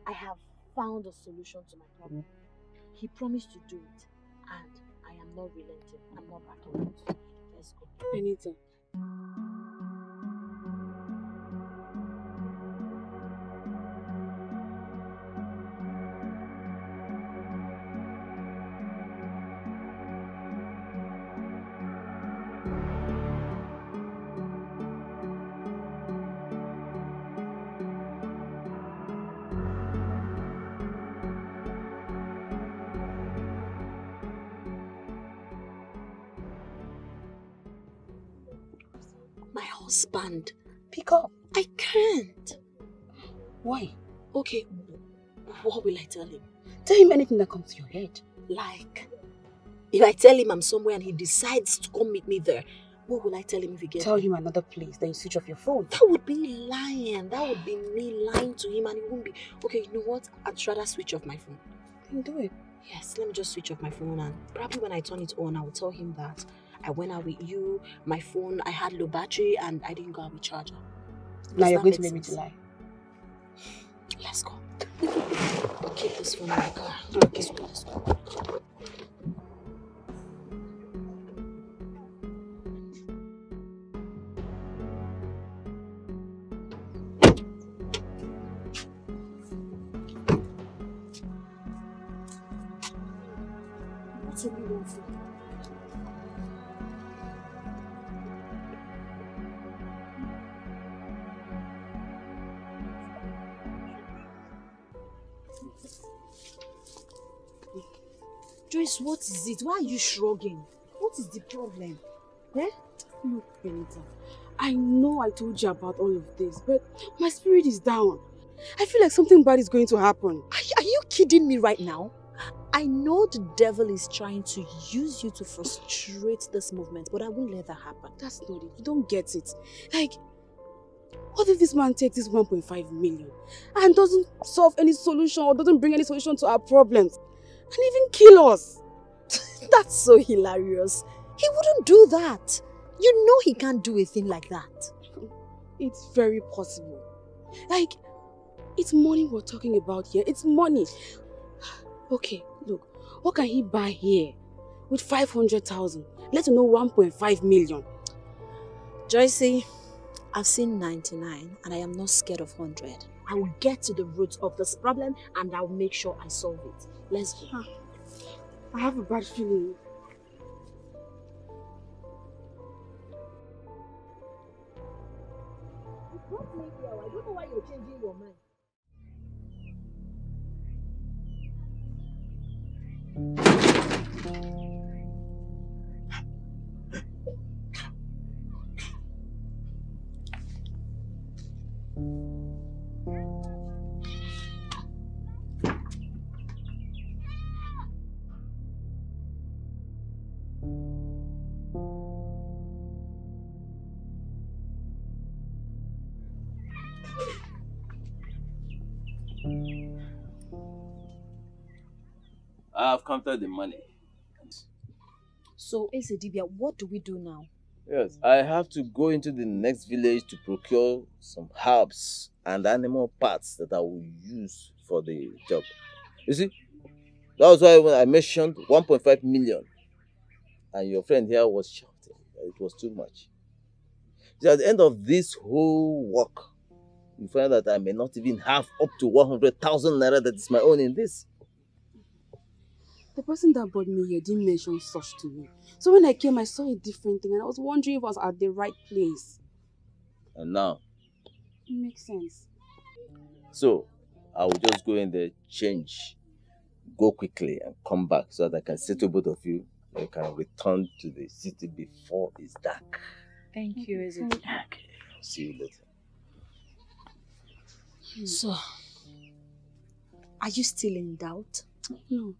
I have found a solution to my problem. He promised to do it, and I am not relenting. I'm not backing out. Let's go. Benita. My husband. Pick up. I can't. Why? Okay, what will I tell him? Tell him anything that comes to your head. Like, if I tell him I'm somewhere and he decides to come meet me there, what will I tell him if he gets there? Tell him another place, then you switch off your phone. That would be lying. That would be me lying to him and it won't be... Okay, you know what? I'd rather switch off my phone. Then do it. Yes, let me just switch off my phone and probably when I turn it on, I will tell him that I went out with you, my phone, I had low battery and I didn't go out with charger. Now you're going to make me to lie. Let's go. Keep this phone in the car. Okay. Let's go. What's everyone for? Joyce, what is it? Why are you shrugging? What is the problem? Eh? Look, Benita, I know I told you about all of this, but my spirit is down. I feel like something bad is going to happen. Are you kidding me right now? I know the devil is trying to use you to frustrate this movement, but I won't let that happen. That's not it. You don't get it. Like, what if this man takes this 1.5 million and doesn't solve any solution or doesn't bring any solution to our problems? And even kill us. That's so hilarious. He wouldn't do that. You know he can't do a thing like that. It's very possible. Like, it's money we're talking about here. It's money. Okay, look. What can he buy here with 500,000? Let alone 1.5 million. Joycey, I've seen 99 and I am not scared of 100. I will get to the root of this problem and I'll make sure I solve it. Let's go. I have a bad feeling. I don't know why you're changing your mind. I have counted the money. So, Dibia, what do we do now? Yes, I have to go into the next village to procure some herbs and animal parts that I will use for the job. You see, that was why when I mentioned 1.5 million and your friend here was shouting that it was too much. See, at the end of this whole work, you find that I may not even have up to 100,000 naira that is my own in this. The person that brought me here didn't mention such to me. So when I came, I saw a different thing and I was wondering if I was at the right place. And now? It makes sense. So, I will just go in there, change, go quickly and come back so that I can settle both of you and can return to the city before it's dark. Thank you, Ezek. Okay. See you later. So, are you still in doubt? No.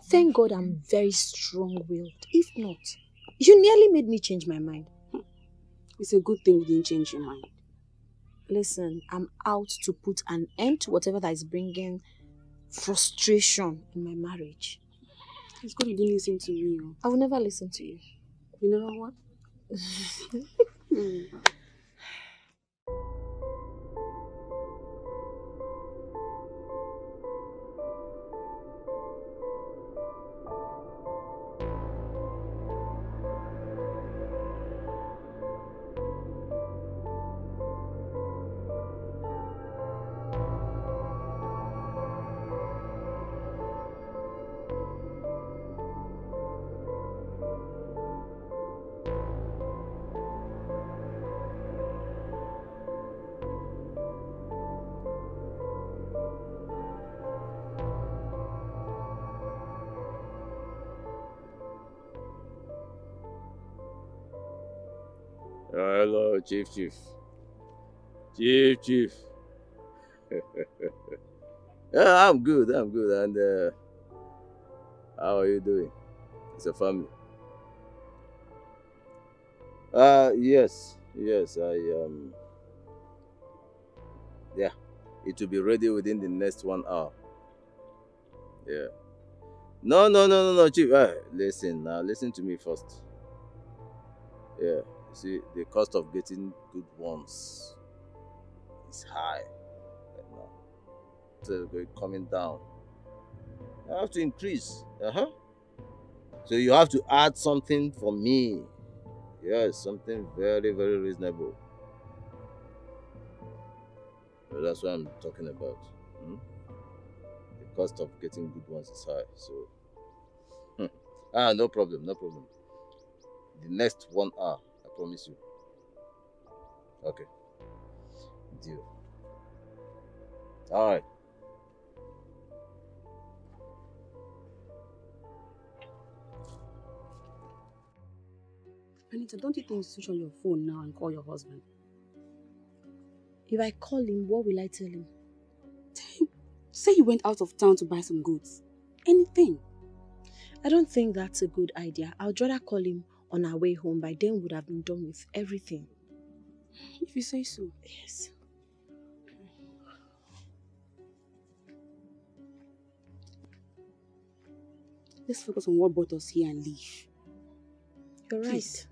Thank God I'm very strong-willed. If not, you nearly made me change my mind. It's a good thing you didn't change your mind. Listen, I'm out to put an end to whatever that is bringing frustration in my marriage. It's good you didn't listen to me. I will never listen to you. You know what? Hello, Chief. Chief. Yeah, I'm good. And how are you doing? It's a family. Yes. Yeah, it will be ready within the next 1 hour. Yeah. No, Chief. Listen to me first. Yeah, you see, the cost of getting good ones is high right now. So we're coming down. I have to increase. So you have to add something for me. Yes, something very, very reasonable. So that's what I'm talking about. The cost of getting good ones is high. So, no problem. The next 1 hour, I promise you. Okay. Deal. All right. Anita, don't you think you switch on your phone now and call your husband? If I call him, what will I tell him? Say you went out of town to buy some goods. Anything. I don't think that's a good idea. I'd rather call him on our way home. By then, we would have been done with everything. If you say so. Yes. Let's focus on what brought us here and leave. You're Please. Right.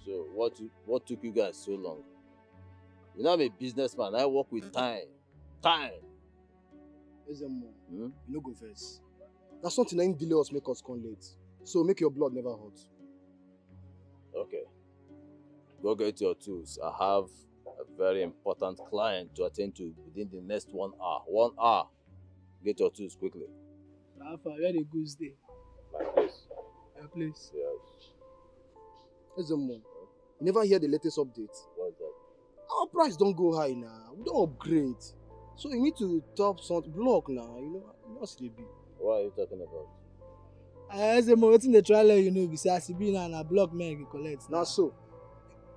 So what took you guys so long? You know I'm a businessman. I work with time. Time. Ezemo, you no go vex. That's something that delay us make us come late. So make your blood never hot. Okay. Go get your tools. I have a very important client to attend to within the next 1 hour. 1 hour. Get your tools quickly. Alpha, where the goods day? My place. Your place? Yes. Ezemo, you never hear the latest update? What's that? Our price don't go high now. We don't upgrade. So you need to top some block now. You know what's the be. What are you talking about? Ezemo, waiting the trial, you know, because as you be now, block man you collect. Now so.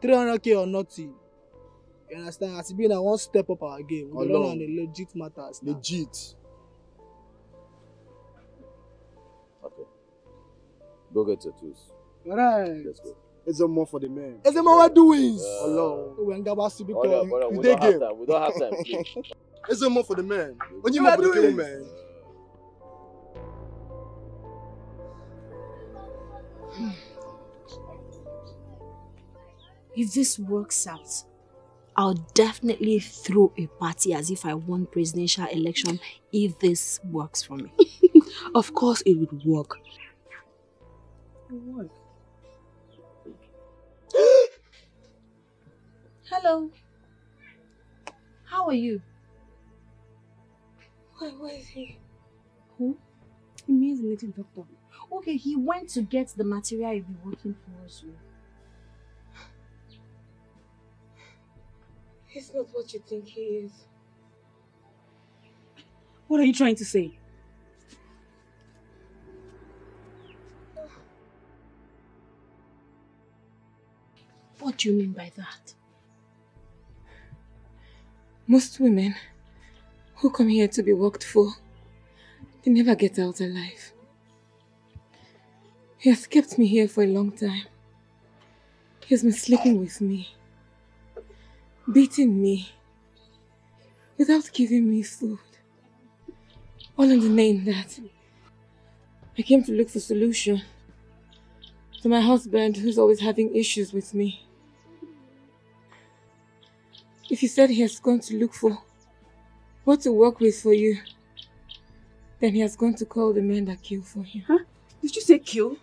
300k or nothing. You understand? As you be now, one step up our game. We run on the legit matters. Now. Legit. Okay. Go get your tools. Alright. Let's go. Ezemo for the men. Ezemo, what doings? Hello. We don't have time. We don't have time. Ezemo for the men. When you want to kill man. If this works out, I'll definitely throw a party as if I won presidential election if this works for me. Of course it would work. What? Hello. How are you? Where is he? Who? He means the little doctor. Okay, he went to get the material he'll be working for us with. He's not what you think he is. What are you trying to say? What do you mean by that? Most women who come here to be worked for, they never get out alive. He has kept me here for a long time. He has been sleeping with me, beating me, without giving me food. All in the name that I came to look for solution to my husband who's always having issues with me. If you said he has gone to look for what to work with for you, then he has gone to call the men that kill for him. Huh? Did you say kill?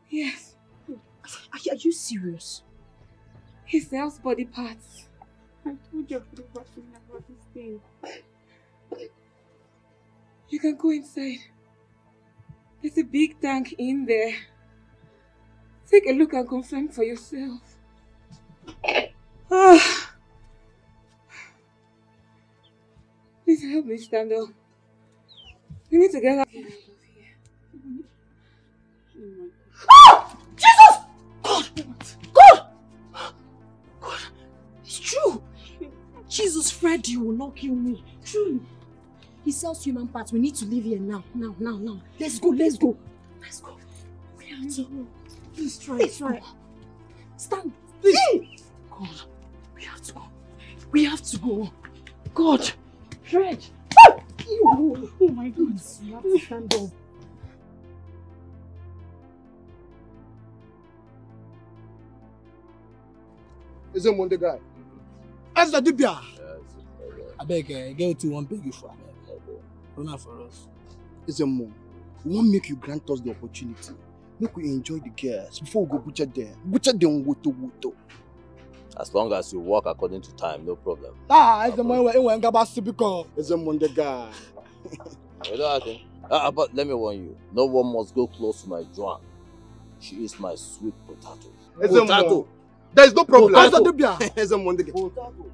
Yes. Are you serious? He sells body parts. I told you about this thing. You can go inside. There's a big tank in there. Take a look and confirm for yourself. Please help me stand up. We need to get out of here. Jesus! God! It's true! Jesus, Fred, you will not kill me. Truly. He sells human parts. We need to leave here now. Now. Let's go. We have to go. Please try. Stand. Please. God. We have to go. God. Fred. Oh my God. You have to stand up. Ezemo the guy. As the Dibia. I beg, get to one beg you for run out for us. Ezemo, we won't make you grant us the opportunity. Make we enjoy the girls before we go butcher them. Butcher them woto. As long as you walk according to time, no problem. Ezemo, Ezemo the guy. You know what I think? But let me warn you, no one must go close to my Joan. She is my sweet potato. Ezemo, there is no problem. Potato. Ezemo the guy. Potato.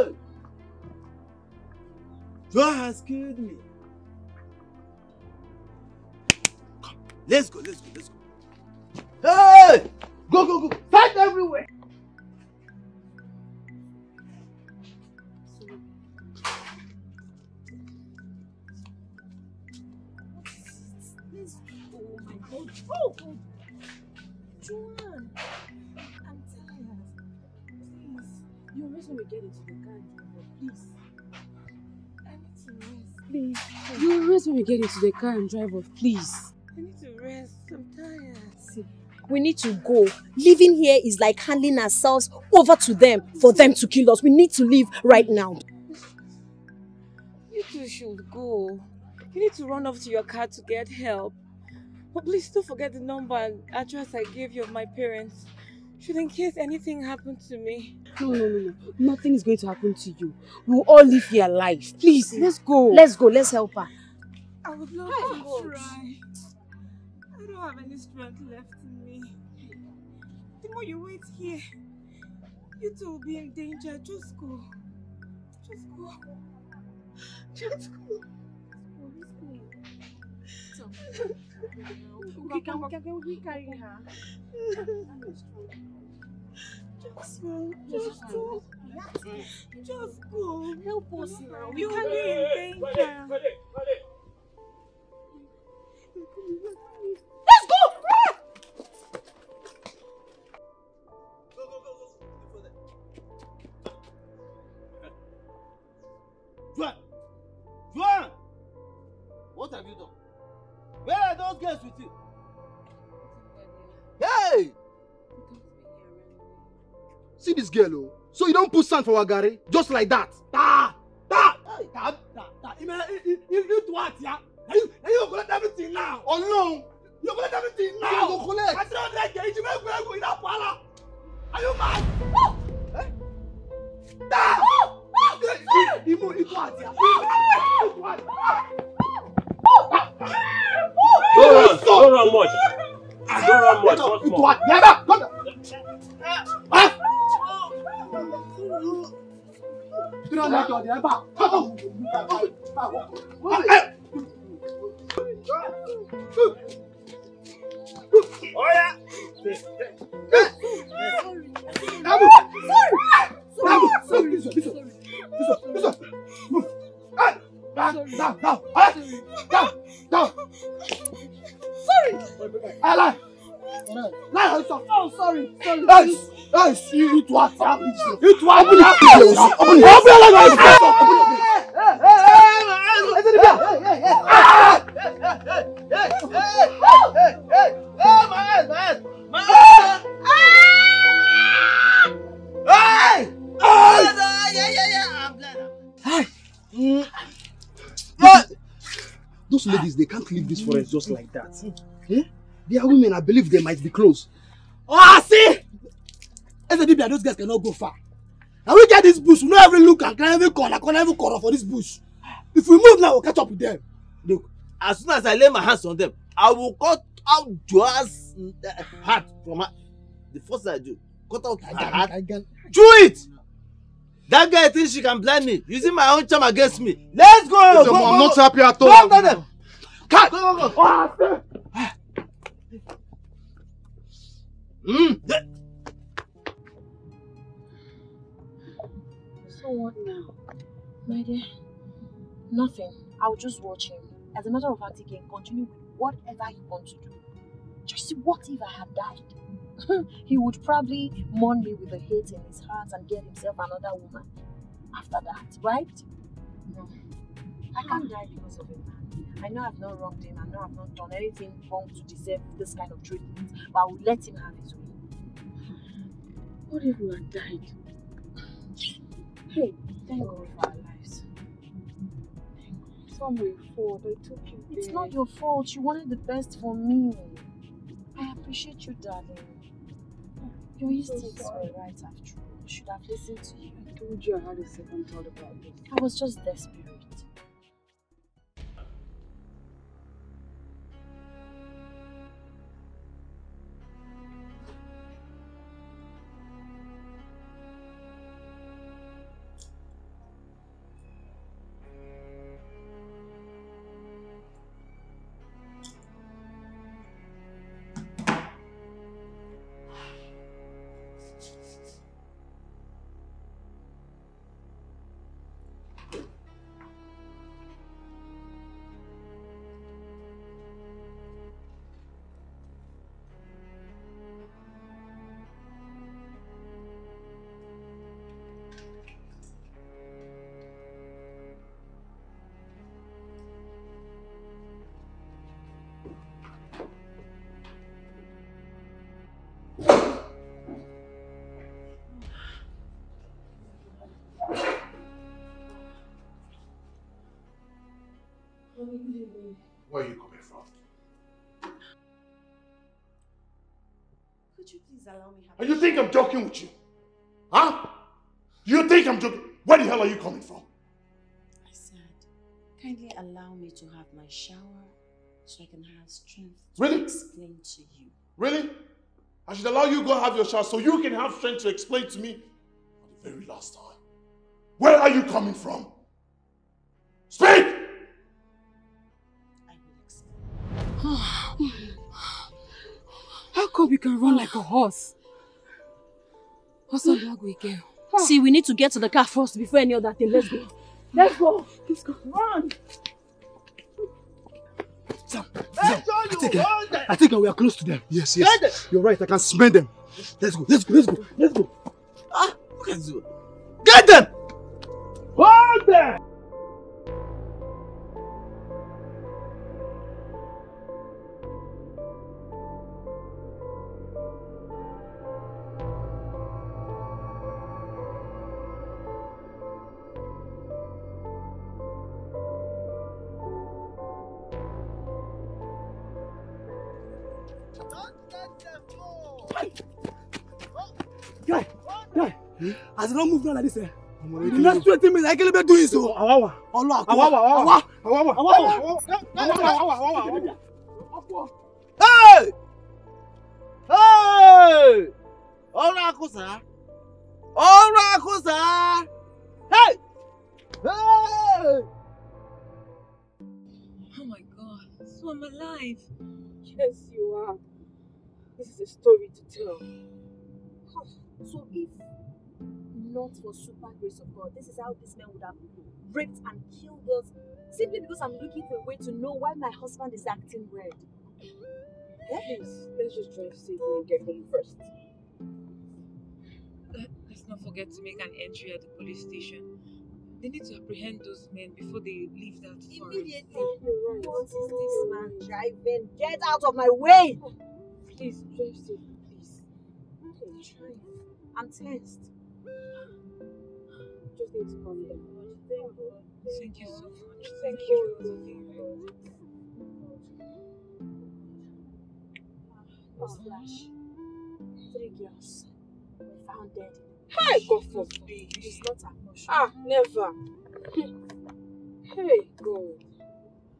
Hey! Joy has killed me. Come, let's go. Hey! Go. Fight everywhere. Let's go. Oh my God. Oh God. Joanne, I'm tired. Please. You rest when we get into the car and drive. Please. I need to rest. Please. You rest when we get into the car and drive off. Please. I need to rest. I'm tired. See, we need to go. Living here is like handing ourselves over to them for them to kill us. We need to leave right now. You two should go. You need to run off to your car to get help. But please don't forget the number and address I gave you of my parents. Should in case anything happened to me. No. Nothing is going to happen to you. We will all live here alive. Please, let's go. Let's go. Let's help her. I would love to try. I don't have any strength left in me. The more you wait here, you two will be in danger. Just go. Just go. Can we carry her? Just go. Help us now. You'll be in danger. Let's go! Joanne! What have you done? Where are those girls with you? Hey! See this girl, oh. So you don't put sand for Wagari? Just like that. You what, yeah? You collect everything now. Oh no! You collect everything now. You go collect. I don't like it. You make me go in that parlor. Are you mad? You what, yeah? Don't run much. What's more? Oh yeah. Those ladies, they can't leave this forest just like that. They are women, I believe they might be close. Oh, see! Ezedibia, those guys cannot go far. Now we get this bush, we know every look and every corner for this bush. If we move now, we'll catch up with them. Look, as soon as I lay my hands on them, I will cut out Joanne's heart from her. The first thing I do, cut out her heart. Do it! That guy thinks she can blind me, using my own charm against me. Let's go! I'm not happy at all. Go after them! Go. So what now? My dear, nothing. I'll just watch him. As a matter of fact, he can continue with whatever he wants to do. Just see, what if I had died? He would probably mourn me with a hate in his heart and get himself another woman after that, right? No. I can't die because of a man. I know I've not wronged him. I know I've not done anything wrong to deserve this kind of treatment, but I will let him have his way. What if we had died? Hey, thank God for our lives. It's not my fault. I took you there. It's not your fault. You wanted the best for me. I appreciate you, darling. Your instincts were right after all. I should have listened to you. I told you I had a second thought about this. I was just desperate. Where are you coming from? Could you please allow me have And you think I'm joking with you? Huh? You think I'm joking? Where the hell are you coming from? I said, kindly allow me to have my shower so I can have strength to explain to you. Really? I should allow you to go have your shower so you can have strength to explain to me for the very last time. Where are you coming from? Speak! I will explain. How come you can run like a horse? See, we need to get to the car first before any other thing. Let's go. Let's go. Let's go. Run. Sam, I think we are close to them. Yes. You're right. I can smell them. Let's go. Ah, look at you. Get them! Hold them! Guy, as I don't move down like this, the next 20 minutes, I can't be doing so. Awawa. Hey! Hey! Orakusa! Hey! Hey! Oh my God, so I'm alive. Yes, you are. This is a story to tell. So if not for super grace of God, this is how this man would have raped and killed us simply because I'm looking for a way to know why my husband is acting weird. Please, let's just drive safely and get home first. Let's not forget to make an entry at the police station. They need to apprehend those men before they leave that forest. Immediately. You're right. What is this man driving? Get out of my way! Please, drive safely, please. Try. I'm tensed. Just need to calm down. Thank you so much. Thank Thank you. you. Newsflash. 3 girls were found dead. Hey, God forbid. It's not emotional. Ah, never. Hey, God.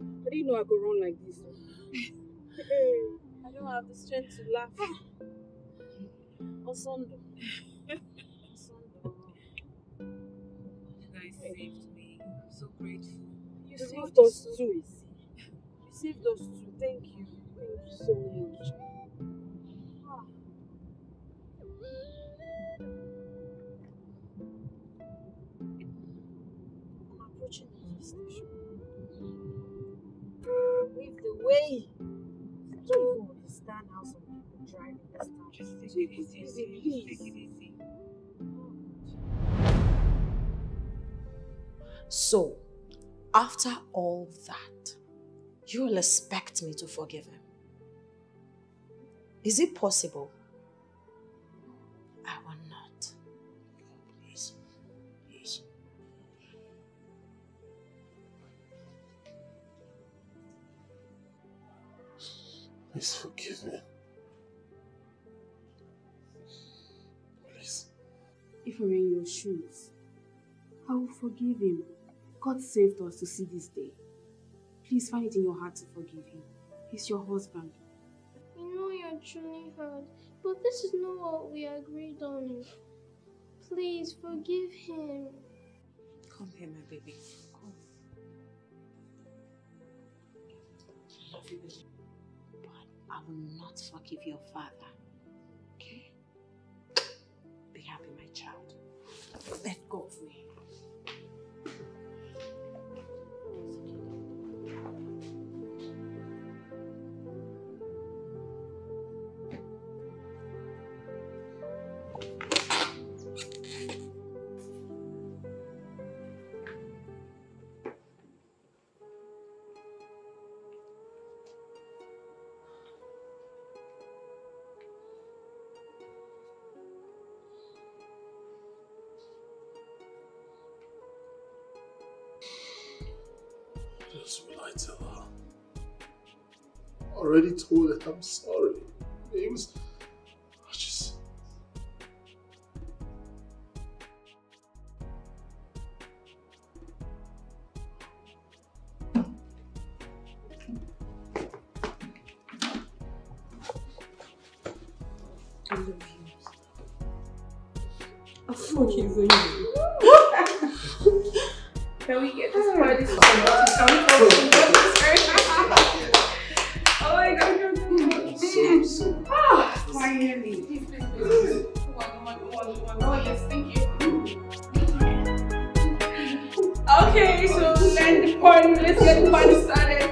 I didn't know I could run like this. Hey. I don't have the strength to laugh. Osondo. You guys saved me. I'm so grateful. You saved us too. You saved us too. Thank you. Thank you so much. I'm approaching the police station. Leave the way. I don't even understand how some people drive in this town. Just take it easy. Just take it easy. So, after all that, you will expect me to forgive him? Is it possible? I will not. Please. Please forgive me. Please. If we're in your shoes, I will forgive him. God saved us to see this day. Please find it in your heart to forgive him. He's your husband. I know you're truly hurt, but this is not what we agreed on. Please forgive him. Come here, my baby. Come. I love you, baby. But I will not forgive your father. Okay? Be happy, my child. Let go of me. What else will I tell her? already told her I'm sorry. It was just... I love you. I forgive you. Can we get this party started? Oh my God. Finally. Come on. Oh yes, thank you. Okay, so let's get the party started.